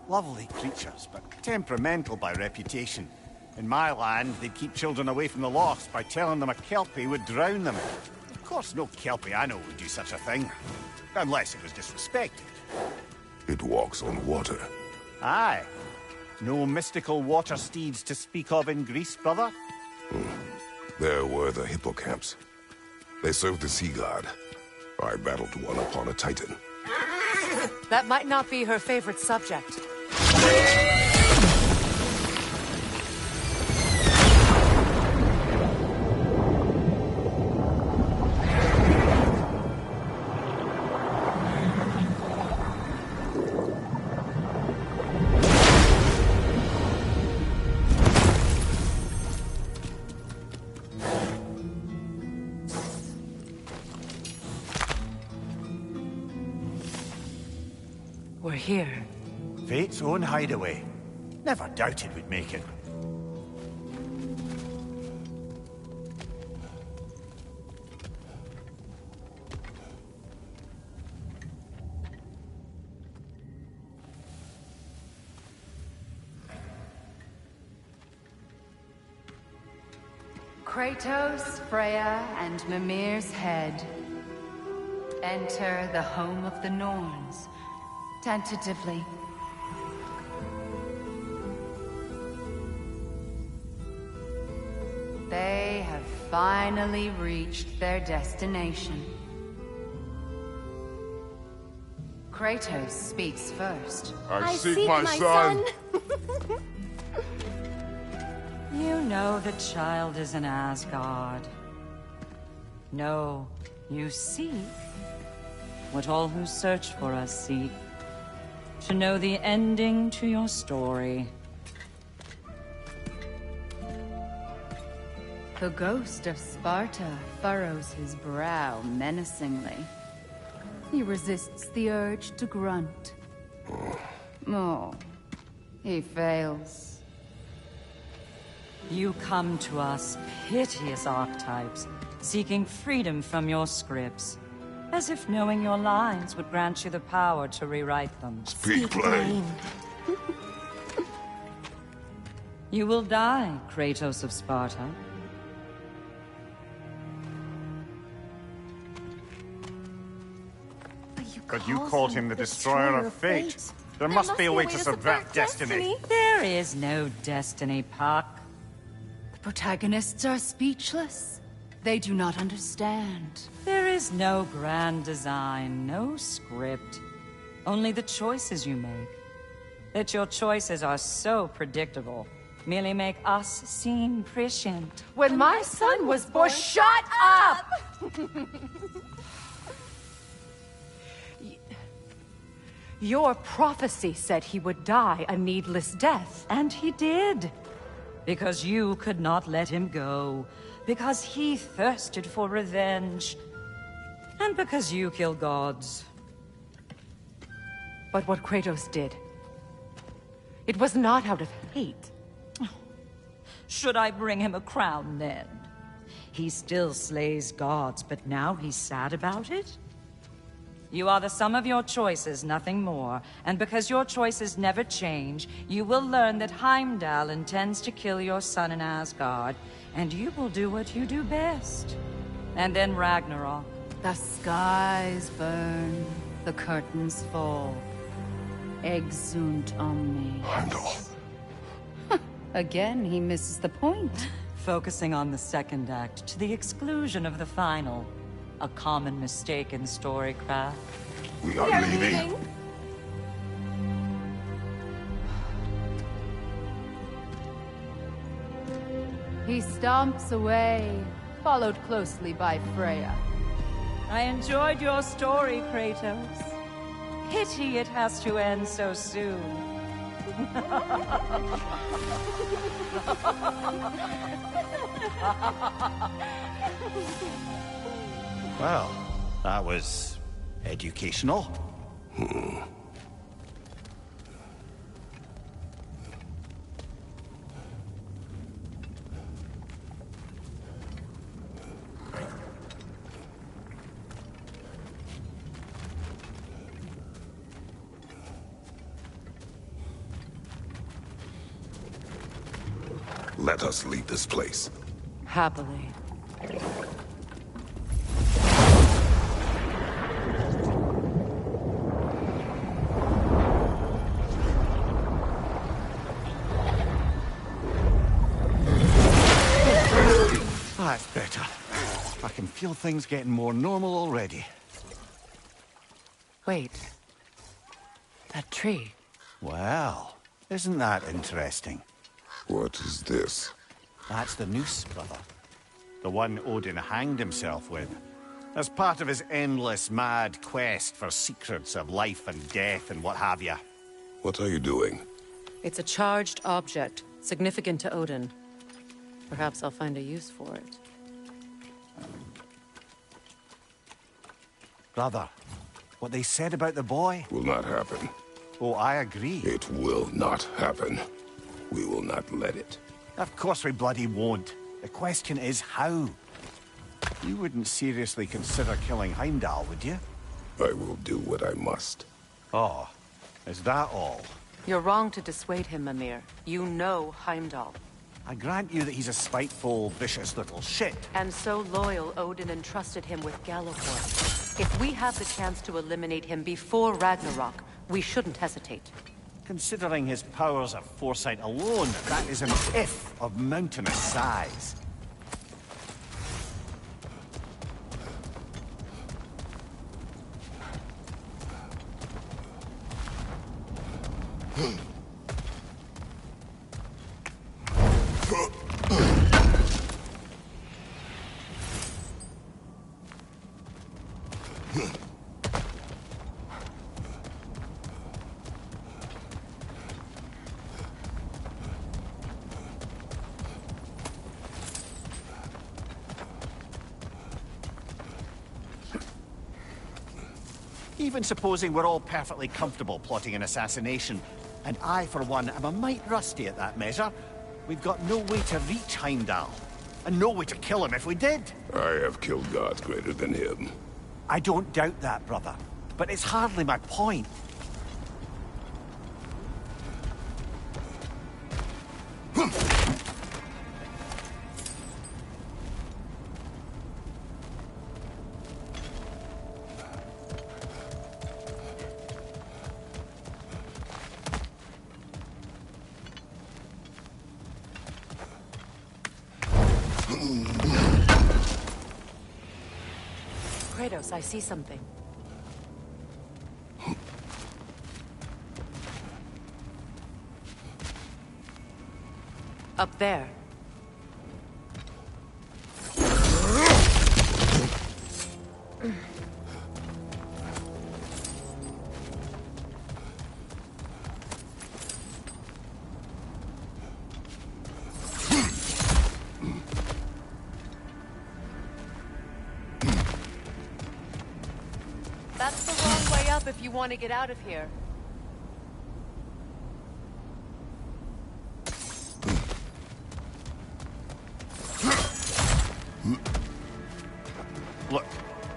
Lovely creatures, but temperamental by reputation. In my land, they'd keep children away from the lost by telling them a Kelpie would drown them. Of course, no Kelpie I know would do such a thing. Unless it was disrespected. It walks on water. Aye. No mystical water steeds to speak of in Greece, brother? There were the hippocamps. They served the sea god. I battled one upon a titan. That might not be her favorite subject. We're here. Fate's own hideaway. Never doubted we'd make it. Kratos, Freya, and Mimir's head. Enter the home of the Norns, tentatively. They have finally reached their destination. Kratos speaks first. I seek my son. You know the child is in Asgard. No, you seek what all who search for us seek. To know the ending to your story. The ghost of Sparta furrows his brow menacingly. He resists the urge to grunt. Oh, he fails. You come to us, piteous archetypes, seeking freedom from your scripts. As if knowing your lines would grant you the power to rewrite them. Speak plain. You will die, Kratos of Sparta. But you called him the Destroyer of Fate. There must be a way to subvert destiny. There is no destiny, Puck. The protagonists are speechless. They do not understand. There is no grand design, no script. Only the choices you make. That your choices are so predictable merely make us seem prescient. When my son was born, shut up! Your prophecy said he would die a needless death. And he did. Because you could not let him go. Because he thirsted for revenge. And because you kill gods. But what Kratos did, it was not out of hate. Should I bring him a crown then? He still slays gods, but now he's sad about it? You are the sum of your choices, nothing more. And because your choices never change, you will learn that Heimdall intends to kill your son in Asgard, and you will do what you do best. And then Ragnarok. The skies burn, the curtains fall. Exunt omnes. Heimdall. Again, he misses the point. Focusing on the second act to the exclusion of the final. A common mistake in storycraft. We are leaving. He stomps away, followed closely by Freya. I enjoyed your story, Kratos. Pity it has to end so soon. Well, that was educational. Let us leave this place. Happily. That's better. I can feel things getting more normal already. Wait. That tree. Well, isn't that interesting? What is this? That's the noose, brother. The one Odin hanged himself with. As part of his endless, mad quest for secrets of life and death and what have you. What are you doing? It's a charged object, significant to Odin. Perhaps I'll find a use for it. Brother, what they said about the boy? Will not happen. Oh, I agree. It will not happen. We will not let it. Of course we bloody won't. The question is how? You wouldn't seriously consider killing Heimdall, would you? I will do what I must. Oh, is that all? You're wrong to dissuade him, Mimir. You know Heimdall. I grant you that he's a spiteful, vicious little shit. And so loyal, Odin entrusted him with Gjallarhorn. If we have the chance to eliminate him before Ragnarok, we shouldn't hesitate. Considering his powers of foresight alone, that is an if of mountainous size. Even supposing we're all perfectly comfortable plotting an assassination, and I, for one, am a mite rusty at that measure, we've got no way to reach Heimdall, and no way to kill him if we did. I have killed gods greater than him. I don't doubt that, brother, but it's hardly my point. Kratos, I see something. Up there. That's the wrong way up if you want to get out of here. Look,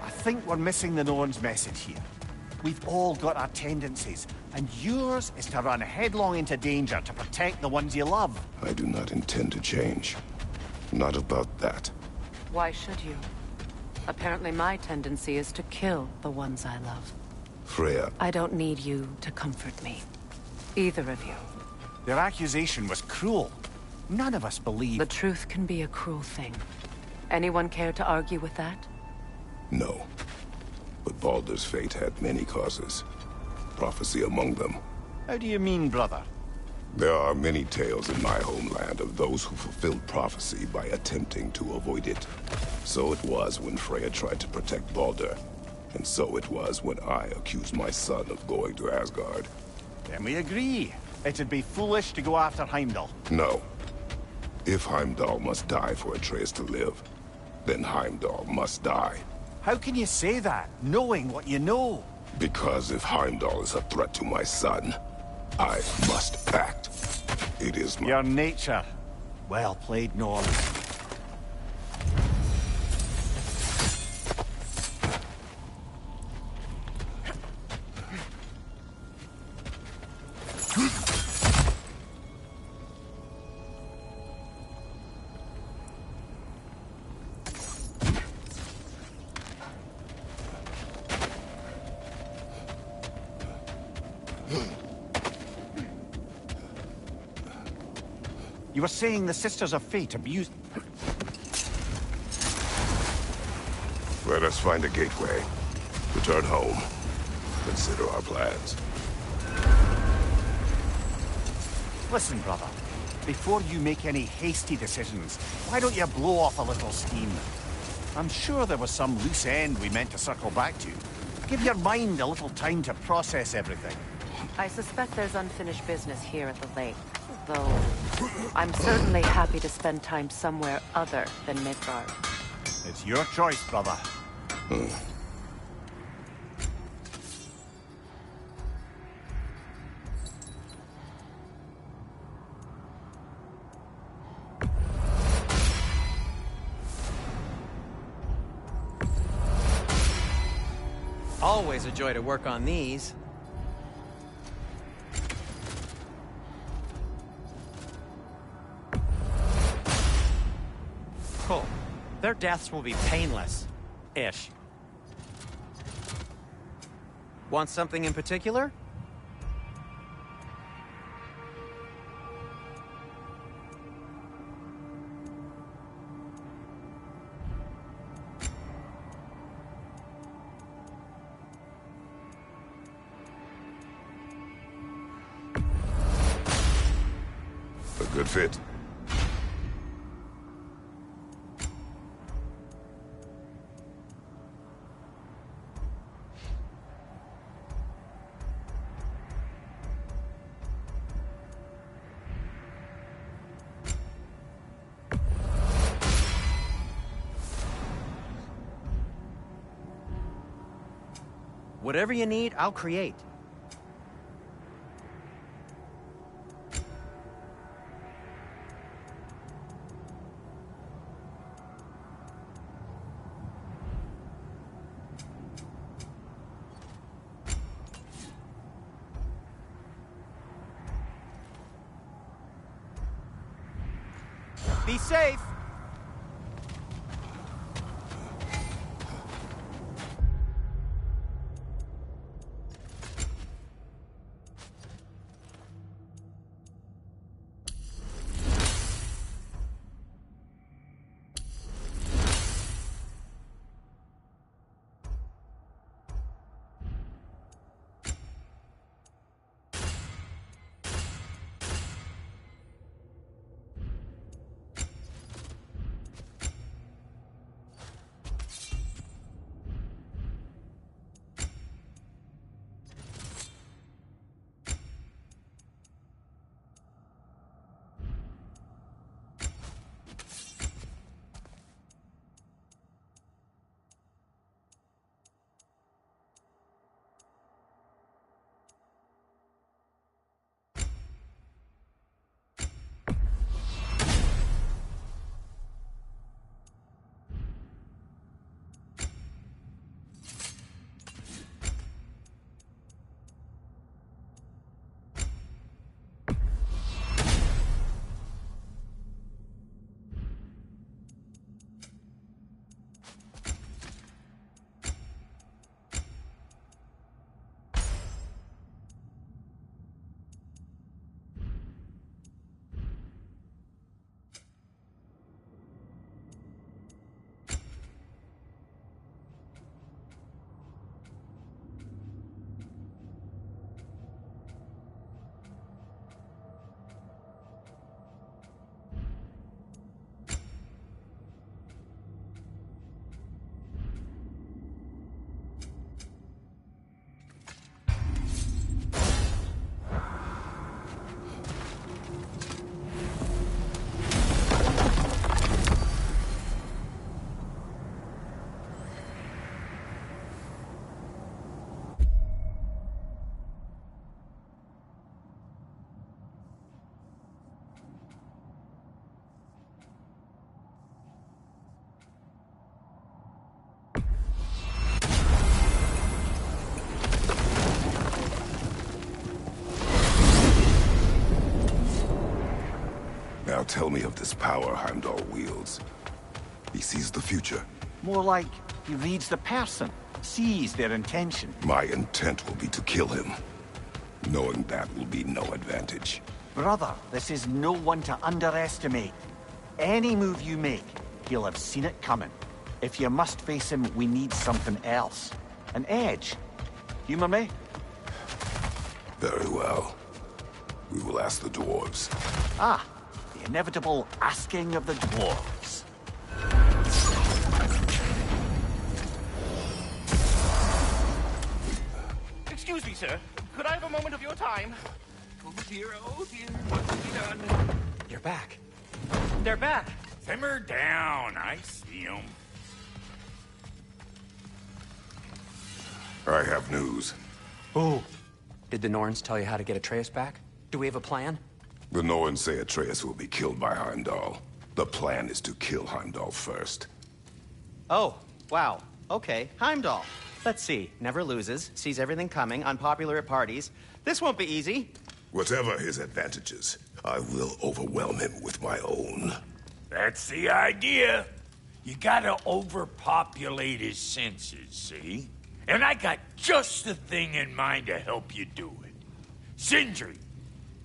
I think we're missing the Norn's message here. We've all got our tendencies, and yours is to run headlong into danger to protect the ones you love. I do not intend to change. Not about that. Why should you? Apparently my tendency is to kill the ones I love. Freya. I don't need you to comfort me. Either of you. Their accusation was cruel. None of us believe... The truth can be a cruel thing. Anyone care to argue with that? No. But Baldur's fate had many causes. Prophecy among them. How do you mean, brother? There are many tales in my homeland of those who fulfilled prophecy by attempting to avoid it. So it was when Freya tried to protect Baldur. And so it was when I accused my son of going to Asgard. Then we agree. It'd be foolish to go after Heimdall. No. If Heimdall must die for Atreus to live, then Heimdall must die. How can you say that, knowing what you know? Because if Heimdall is a threat to my son, I must act. It is my... Your nature. Well played, Norn. You were saying the Sisters of Fate abused... Let us find a gateway. Return home. Consider our plans. Listen, brother. Before you make any hasty decisions, why don't you blow off a little steam? I'm sure there was some loose end we meant to circle back to. Give your mind a little time to process everything. I suspect there's unfinished business here at the lake. Though, I'm certainly happy to spend time somewhere other than Midgard. It's your choice, brother. Always a joy to work on these. Their deaths will be painless. Ish. Want something in particular? A good fit. Whatever you need, I'll create. Be safe! Now tell me of this power Heimdall wields. He sees the future. More like he reads the person, sees their intention. My intent will be to kill him. Knowing that will be no advantage. Brother, this is no one to underestimate. Any move you make, he'll have seen it coming. If you must face him, we need something else. An edge. Humor me? Very well. We will ask the dwarves. Ah, the inevitable asking of the dwarves. Excuse me, sir. Could I have a moment of your time? Oh dear, what's to be done? You're back. They're back. Simmer down, I see 'em. I have news. Oh. Did the Norns tell you how to get Atreus back? Do we have a plan? The Norns say Atreus will be killed by Heimdall. The plan is to kill Heimdall first. Oh, wow. Okay, Heimdall. Let's see. Never loses, sees everything coming, unpopular at parties. This won't be easy. Whatever his advantages, I will overwhelm him with my own. That's the idea. You gotta overpopulate his senses, see? And I got just the thing in mind to help you do it. Sindri,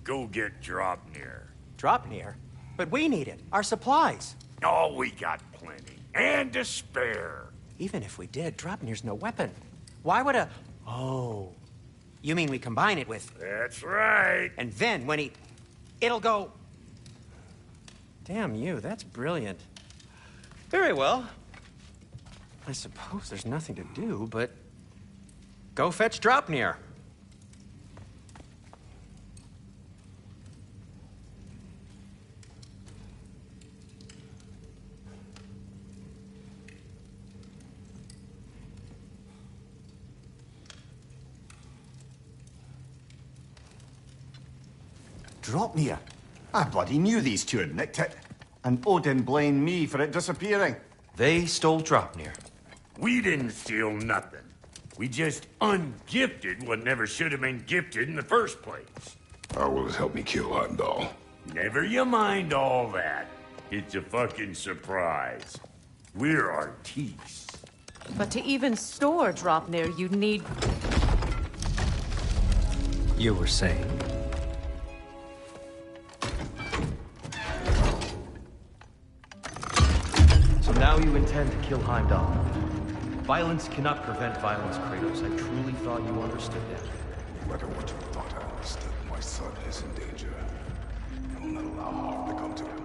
go get Draupnir. Draupnir? But we need it. Our supplies. Oh, we got plenty. And to spare. Even if we did, Draupnir's no weapon. Why would a... Oh. You mean we combine it with... That's right. And then when he... It'll go... Damn you, that's brilliant. Very well. I suppose there's nothing to do, but... Go fetch Draupnir. Draupnir? I bloody knew these two had nicked it. And Odin blamed me for it disappearing. They stole Draupnir. We didn't steal nothing. We just ungifted what never should have been gifted in the first place. How will it help me kill Heimdall? Never you mind all that. It's a fucking surprise. We're artistes. But to even store Draupnir, you'd need... You were saying? So now you intend to kill Heimdall. Violence cannot prevent violence, Kratos. I truly thought you understood that. No matter what you thought I understood, my son is in danger. I will not allow harm to come to him.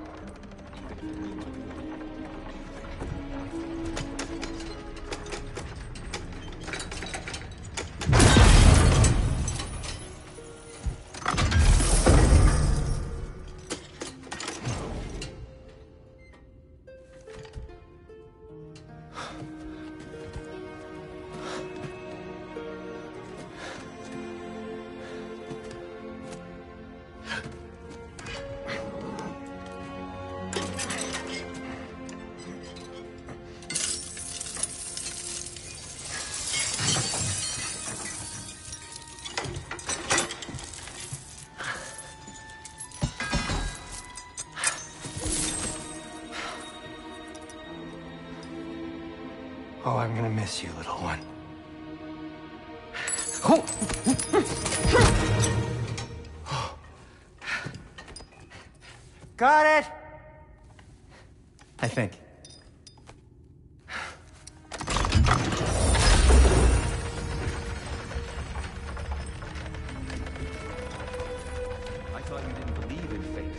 Oh, I'm gonna miss you, little one. Got it! I think. I thought you didn't believe in fate.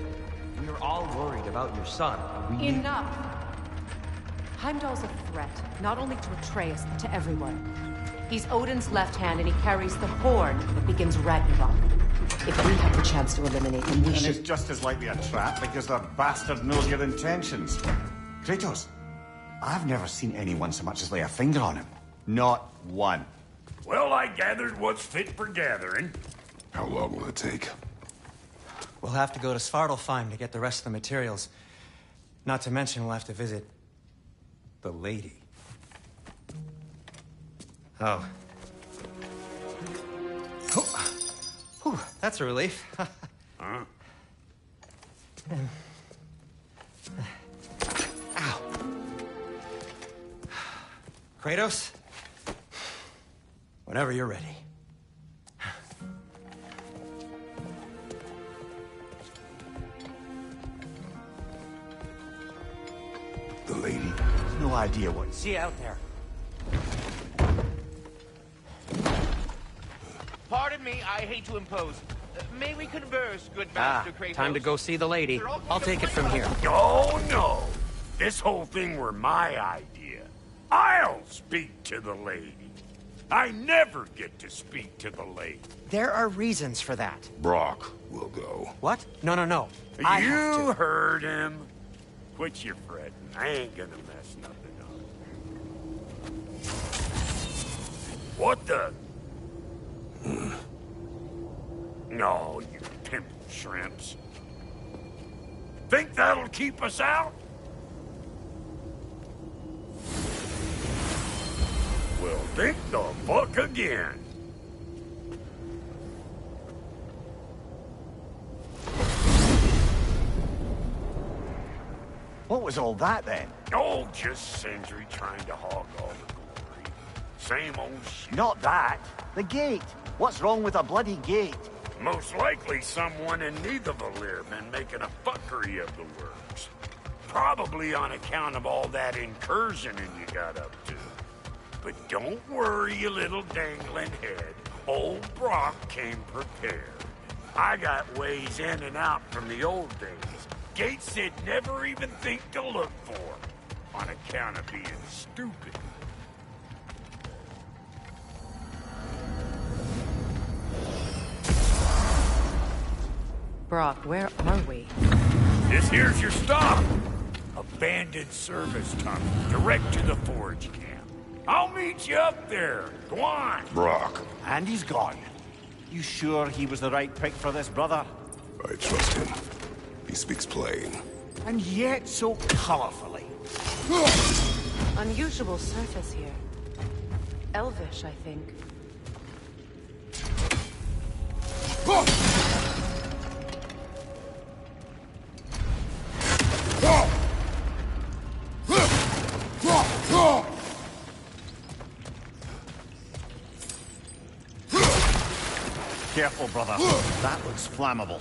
We were all worried about your son. We Enough! Heimdall's a threat, not only to Atreus, but to everyone. He's Odin's left hand, and he carries the horn that begins Ragnarok. If we have the chance to eliminate him, we and should... it's just as likely a trap because the bastard knows your intentions. Kratos, I've never seen anyone so much as lay a finger on him. Not one. Well, I gathered what's fit for gathering. How long will it take? We'll have to go to Svartalfheim to get the rest of the materials. Not to mention we'll have to visit... the lady. Oh. Whew, that's a relief. Huh? Ow. Kratos? Whenever you're ready. The lady? No idea what... See you out there. Pardon me, I hate to impose. May we converse, good Master Kratos? Time to go see the lady. I'll take it from here. Oh, no. This whole thing were my idea. I'll speak to the lady. I never get to speak to the lady. There are reasons for that. Brock will go. What? No, no, no. I have You to. heard him. Quit your fretting. I ain't gonna mess nothing up. What the... No, you pimp shrimps. Think that'll keep us out? Well, think the fuck again. What was all that then? Oh, just Sindri trying to hog all the glory. Same old shit. Not that. The gate. What's wrong with a bloody gate? Most likely someone in Nidavellir been making a fuckery of the works. Probably on account of all that incursioning you got up to. But don't worry, you little dangling head. Old Brock came prepared. I got ways in and out from the old days. Gates they'd never even think to look for, on account of being stupid. Brock, where are we? This here's your stop. Abandoned service tunnel, direct to the forge camp. I'll meet you up there. Go on. Brock. And he's gone. You sure he was the right pick for this, brother? I trust him. He speaks plain. And yet so colorfully. Unusual surface here. Elvish, I think. Careful, brother. That looks flammable.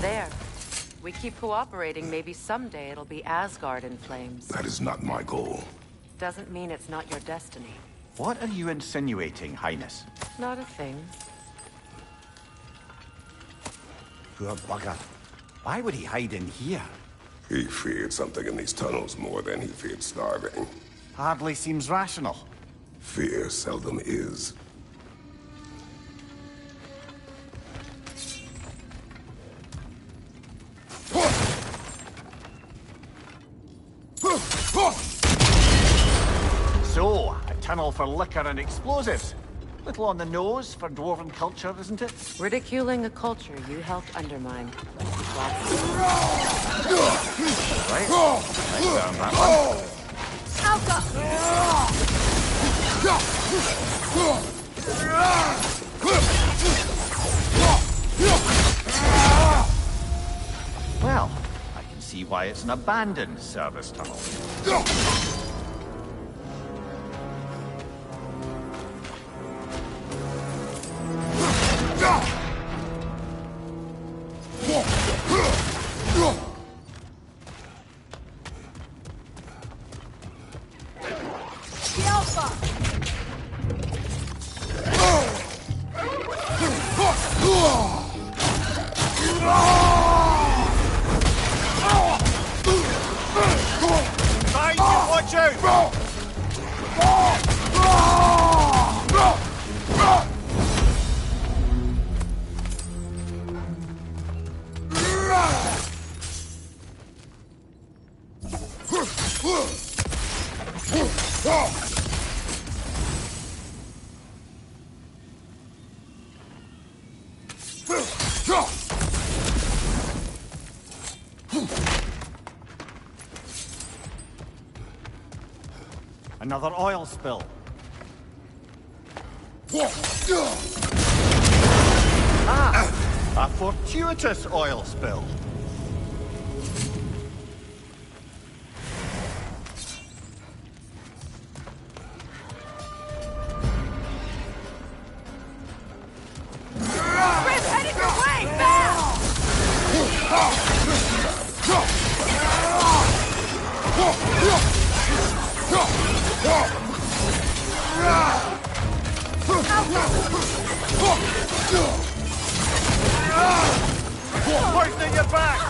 There. We keep cooperating, maybe someday it'll be Asgard in flames. That is not my goal. Doesn't mean it's not your destiny. What are you insinuating, Highness? Not a thing. Poor bugger. Why would he hide in here? He feared something in these tunnels more than he feared starving. Hardly seems rational. Fear seldom is. So, a tunnel for liquor and explosives. Little on the nose for dwarven culture, isn't it? Ridiculing a culture you helped undermine. Right. Let's down that one. Well, I can see why it's an abandoned service tunnel. Watch out! Another oil spill. Ah! A fortuitous oil spill. Rip, headed your way! Fast! Hoisting your back!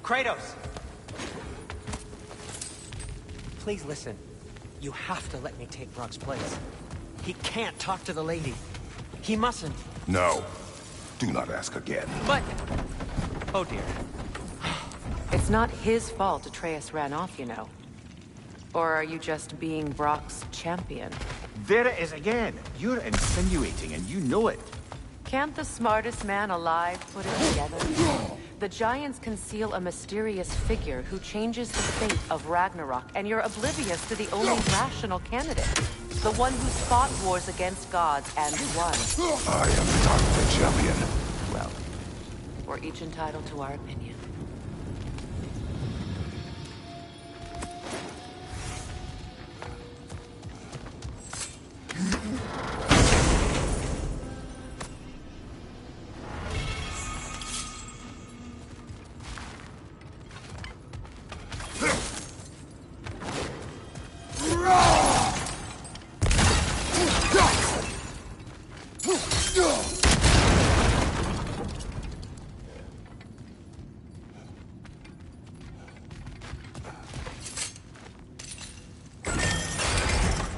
Kratos! Please listen. You have to let me take Brock's place. He can't talk to the lady. He mustn't. No. Do not ask again. But... Oh dear. It's not his fault Atreus ran off, you know. Or are you just being Brock's champion? There it is again. You're insinuating, and you know it. Can't the smartest man alive put it together? The Giants conceal a mysterious figure who changes the fate of Ragnarok, and you're oblivious to the only rational candidate. The one who's fought wars against gods and won. I am not the champion. Well, we're each entitled to our opinion.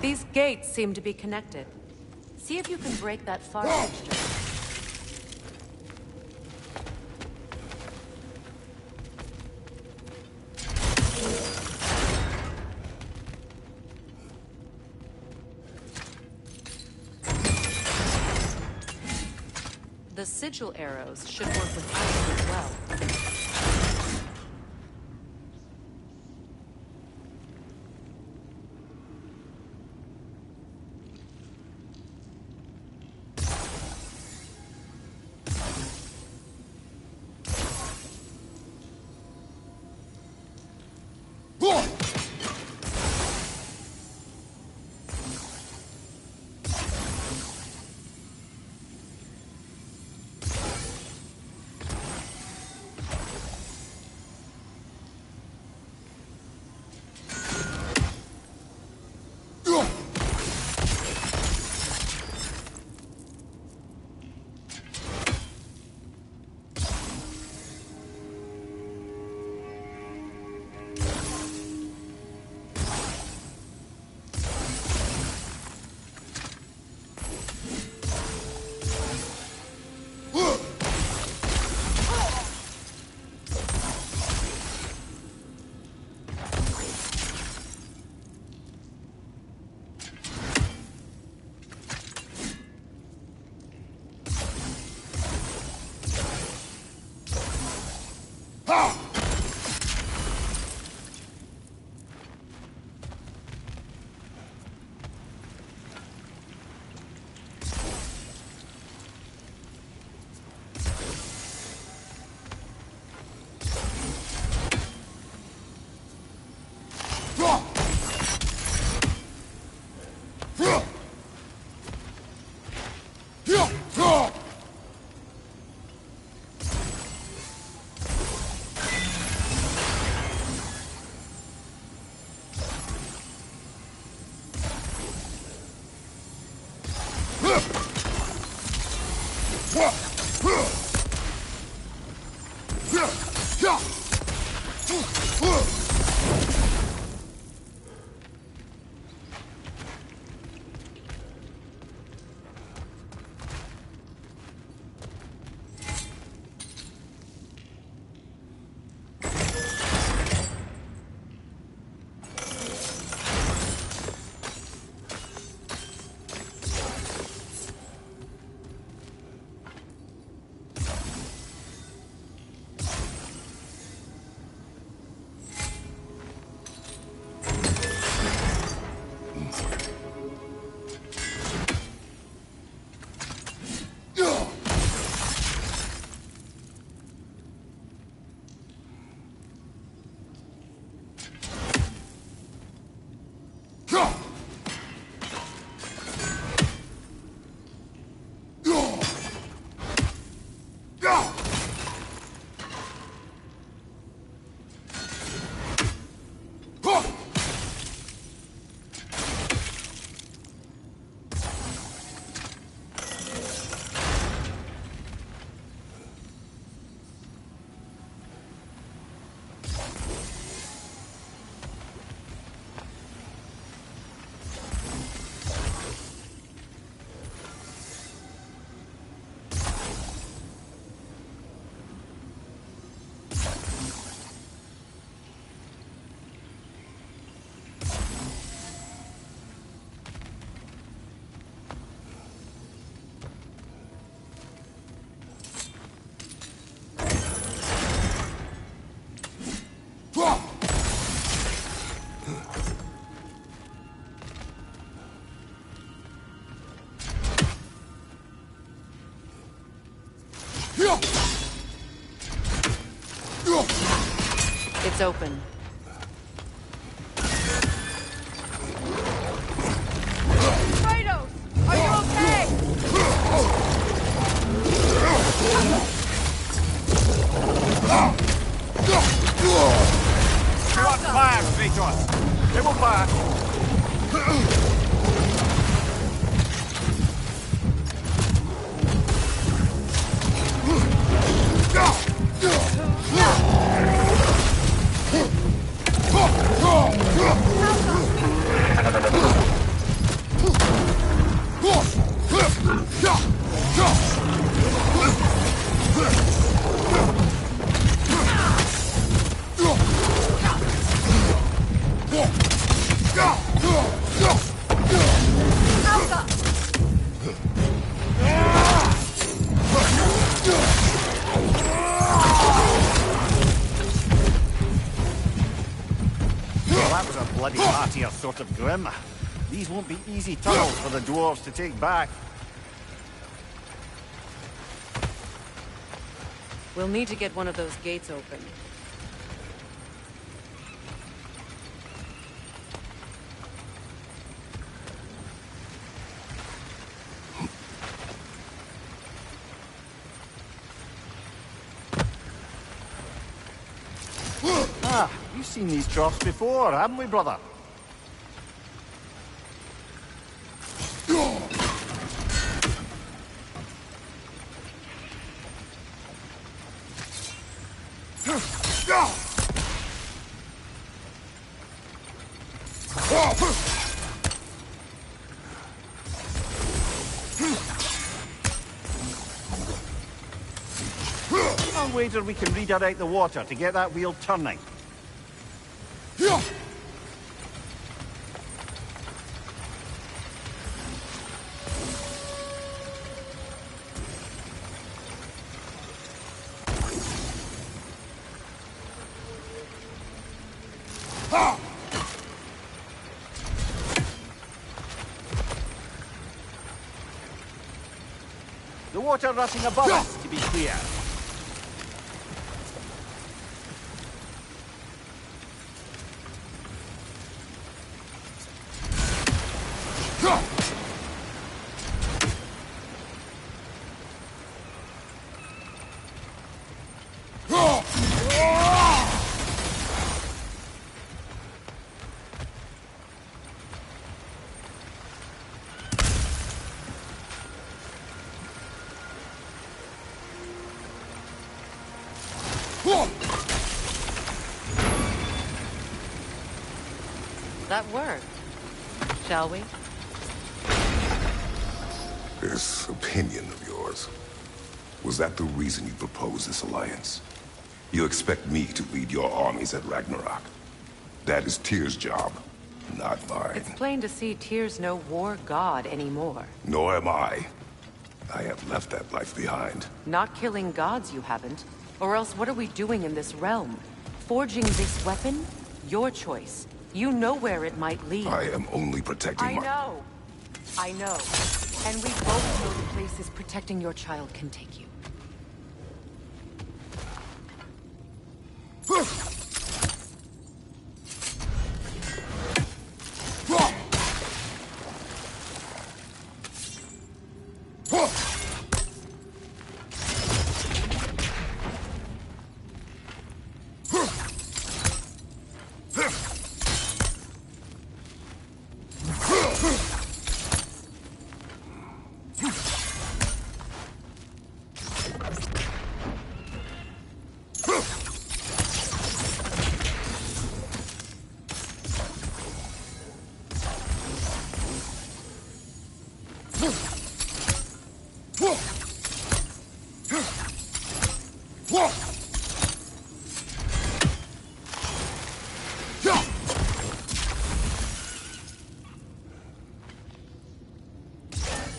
These gates seem to be connected. See if you can break that far fixture. The sigil arrows should work with iron as well. It's open. Kratos! Are you okay? You're on fire, Kratos! They will fire! Bloody martyr sort of grim. These won't be easy tunnels for the dwarves to take back. We'll need to get one of those gates open. Ah, you've seen these troughs before, haven't we, brother? I'll wager we can redirect the water to get that wheel turning. The water rushing above us, to be clear. That worked. Shall we? This opinion of yours, was that the reason you proposed this alliance? You expect me to lead your armies at Ragnarok? That is Tyr's job, not mine. It's plain to see Tyr's no war god anymore. Nor am I. I have left that life behind. Not killing gods, you haven't. Or else what are we doing in this realm? Forging this weapon? Your choice. You know where it might lead. I am only protecting my... I know. And we both know the places protecting your child can take you.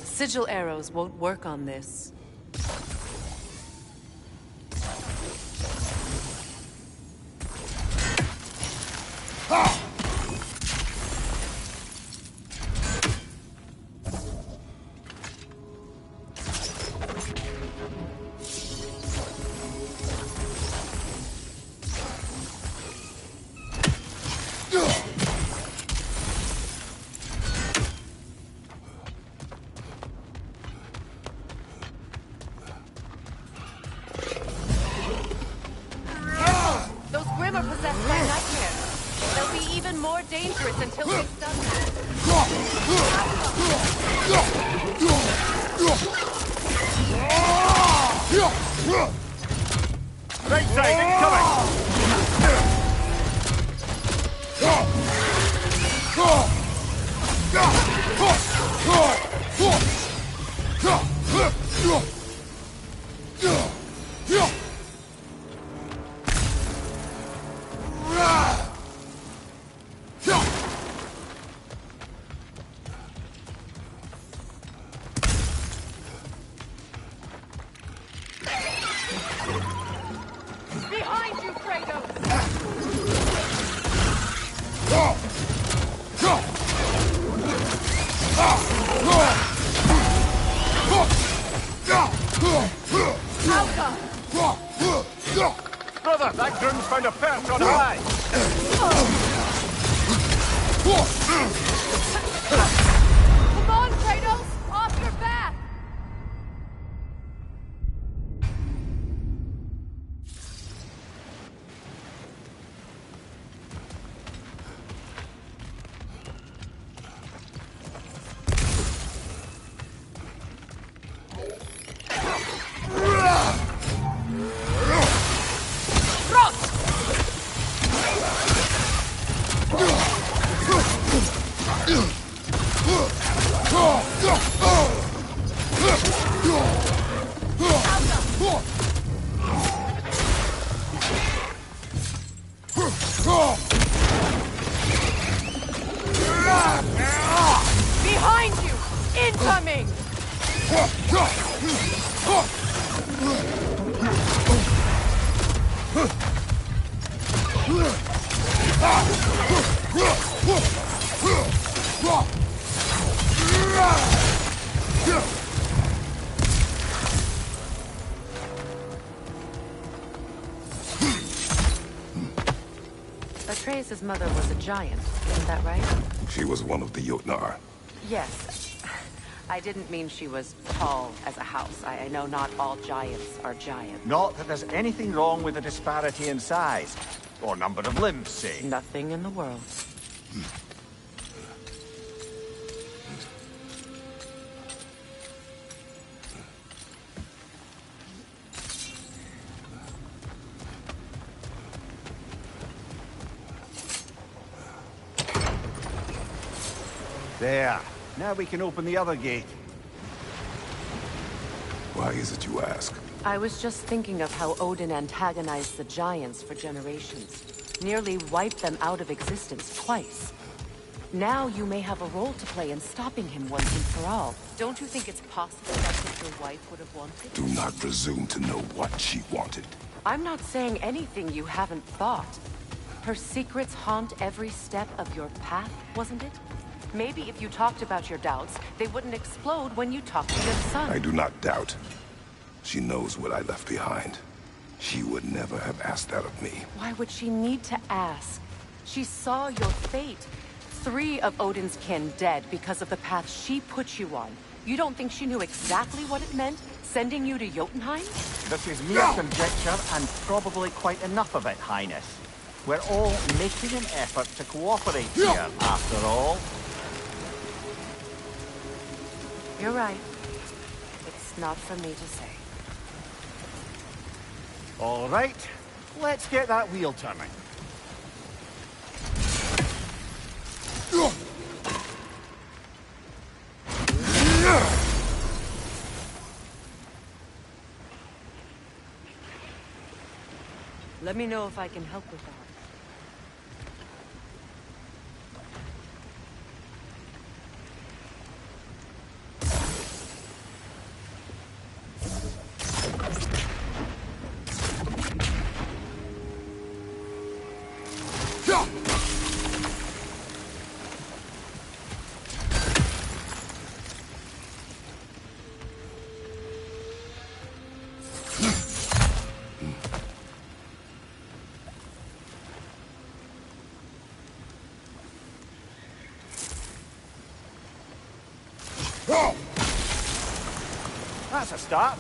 Sigil arrows won't work on this. more dangerous until we've done that. Right side, incoming! Behind you, Kratos! Brother, that groom's found a perch on high! Come on, Kratos! Off your back! Behind you! Incoming! Atreus' mother was a giant, isn't that right? She was one of the Jotnar. Yes. I didn't mean she was tall as a house. I know not all giants are giants. Not that there's anything wrong with the disparity in size. Or number of limbs, say. Nothing in the world. There. Now we can open the other gate. Why is it you ask? I was just thinking of how Odin antagonized the giants for generations. Nearly wiped them out of existence twice. Now you may have a role to play in stopping him once and for all. Don't you think it's possible that's what your wife would have wanted? Do not presume to know what she wanted. I'm not saying anything you haven't thought. Her secrets haunt every step of your path, wasn't it? Maybe if you talked about your doubts, they wouldn't explode when you talked to your son. I do not doubt. She knows what I left behind. She would never have asked that of me. Why would she need to ask? She saw your fate. 3 of Odin's kin dead because of the path she put you on. You don't think she knew exactly what it meant, sending you to Jotunheim? This is mere conjecture, and probably quite enough of it, Highness. We're all making an effort to cooperate here, after all. You're right. It's not for me to say. All right, let's get that wheel turning. Let me know if I can help with that. That's a start.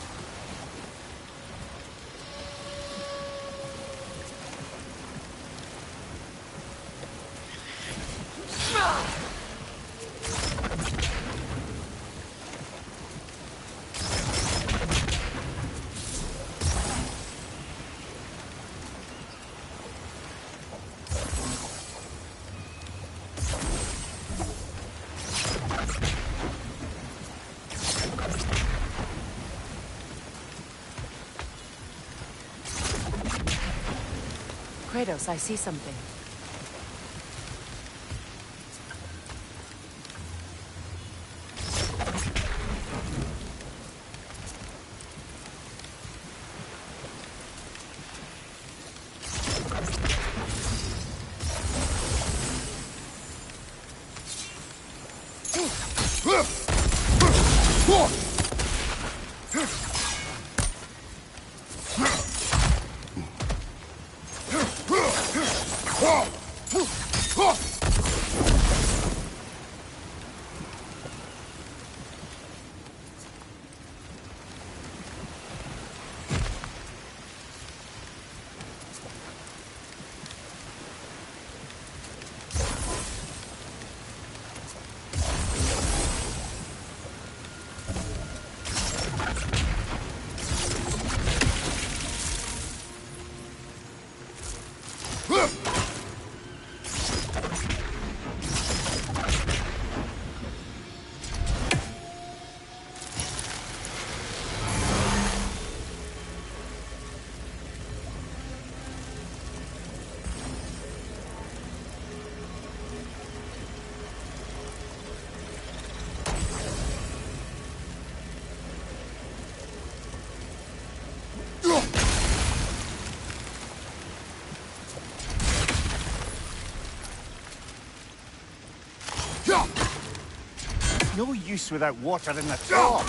Kratos, I see something. No use without water in the top.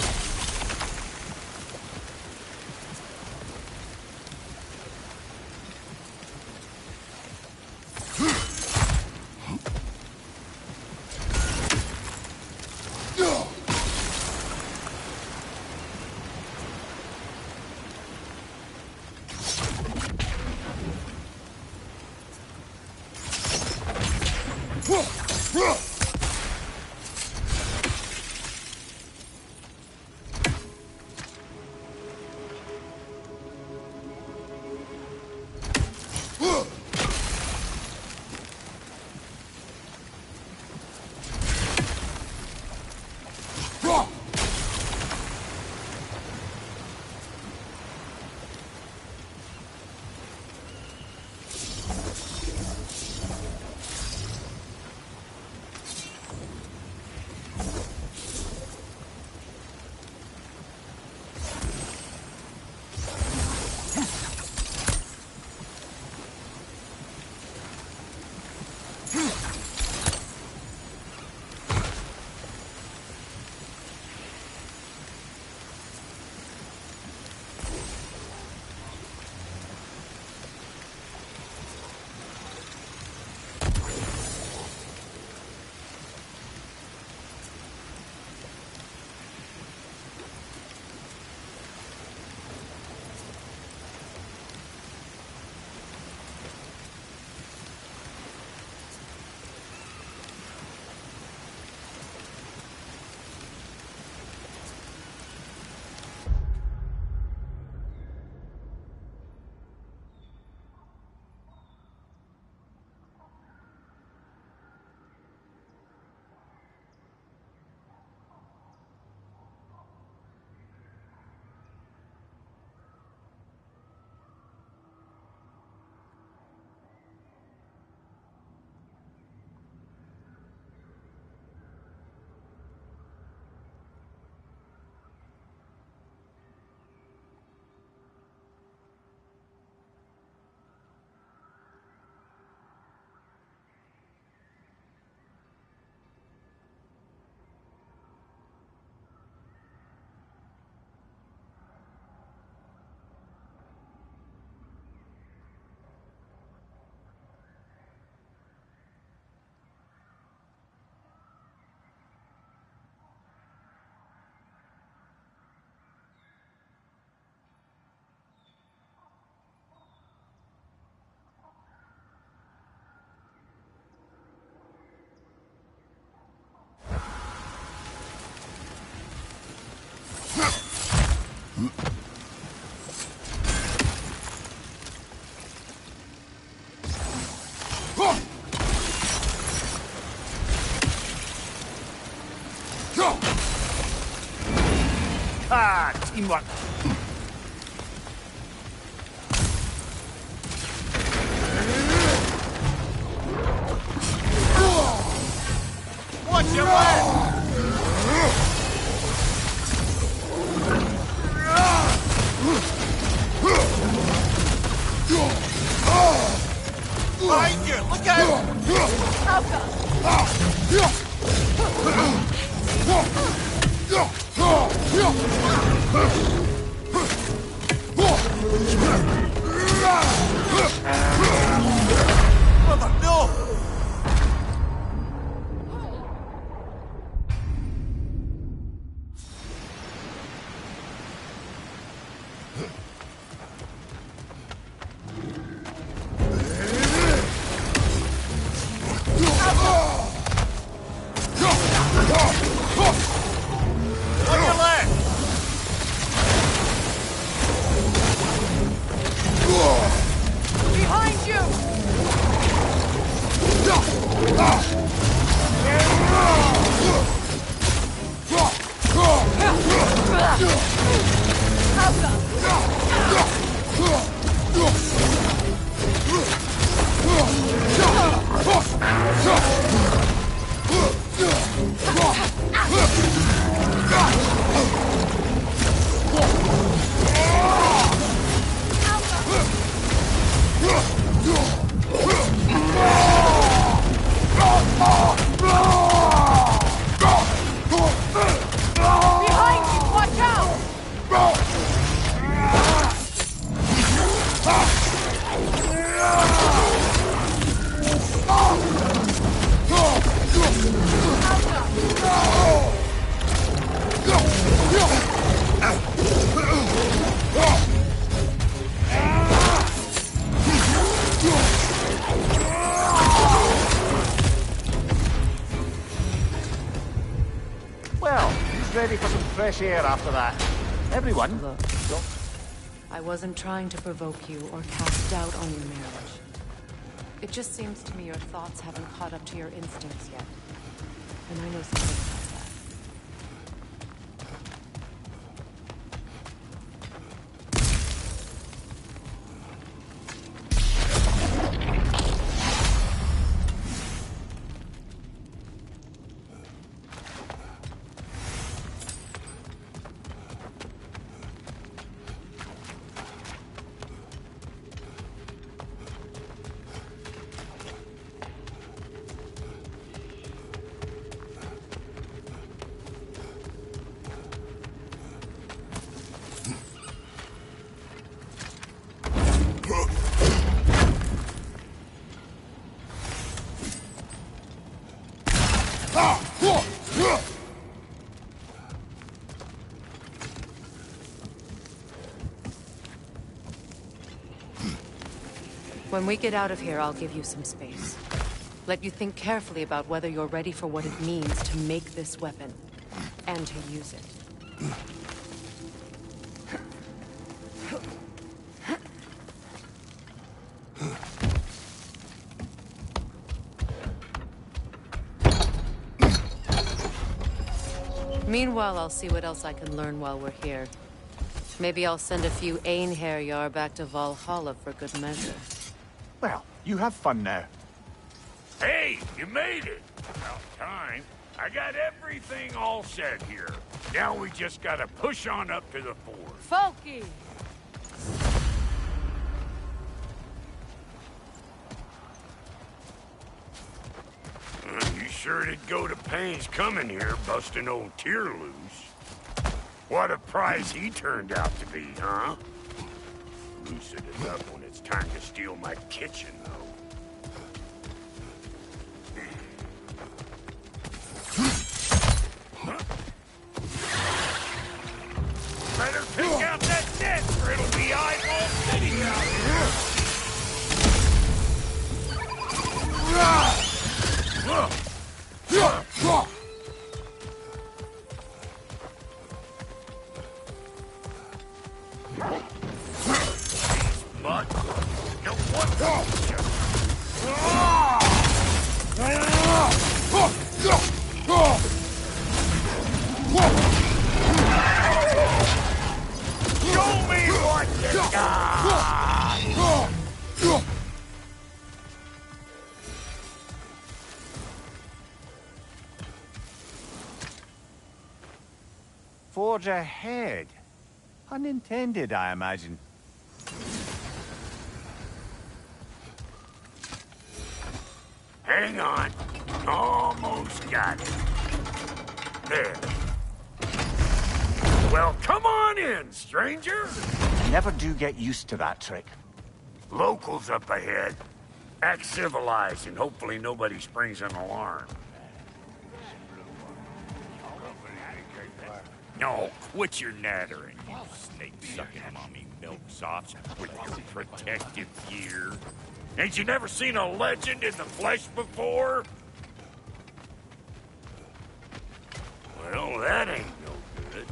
Ah, teamwork. your left! Behind you! Look out! Mother, no! On your left! Behind you! Behind you! Watch out! Well, who's ready for some fresh air after that? Everyone? Look, I wasn't trying to provoke you or cast doubt on your marriage. It just seems to me your thoughts haven't caught up to your instincts yet. And I know something about that. When we get out of here, I'll give you some space. Let you think carefully about whether you're ready for what it means to make this weapon, and to use it. Meanwhile, I'll see what else I can learn while we're here. Maybe I'll send a few Einherjar back to Valhalla for good measure. Well, you have fun now. Hey, you made it! About time. I got everything all set here. Now we just gotta push on up to the fort. Folky! You sure did go to pains coming here, busting old Tyr loose. What a prize he turned out to be, huh? Lucid enough when it's time to steal my kitchen, though. Better pick out that net, or it'll be eyeball city out here. Mud. No Show me what you got! forge ahead. Unintended, I imagine. Hang on. Almost got it. There. Well, come on in, stranger. I never do get used to that trick. Locals up ahead. Act civilized and hopefully nobody springs an alarm. No, quit your nattering, you snake-sucking mommy milksops with your protective gear. Ain't you never seen a legend in the flesh before? Well, that ain't no good.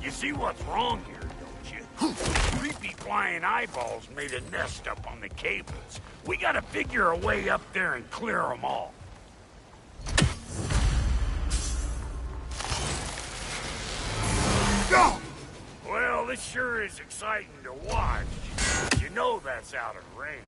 You see what's wrong here, don't you? Creepy flying eyeballs made a nest up on the cables. We gotta figure a way up there and clear them all. Go! Well, this sure is exciting to watch. You know that's out of range.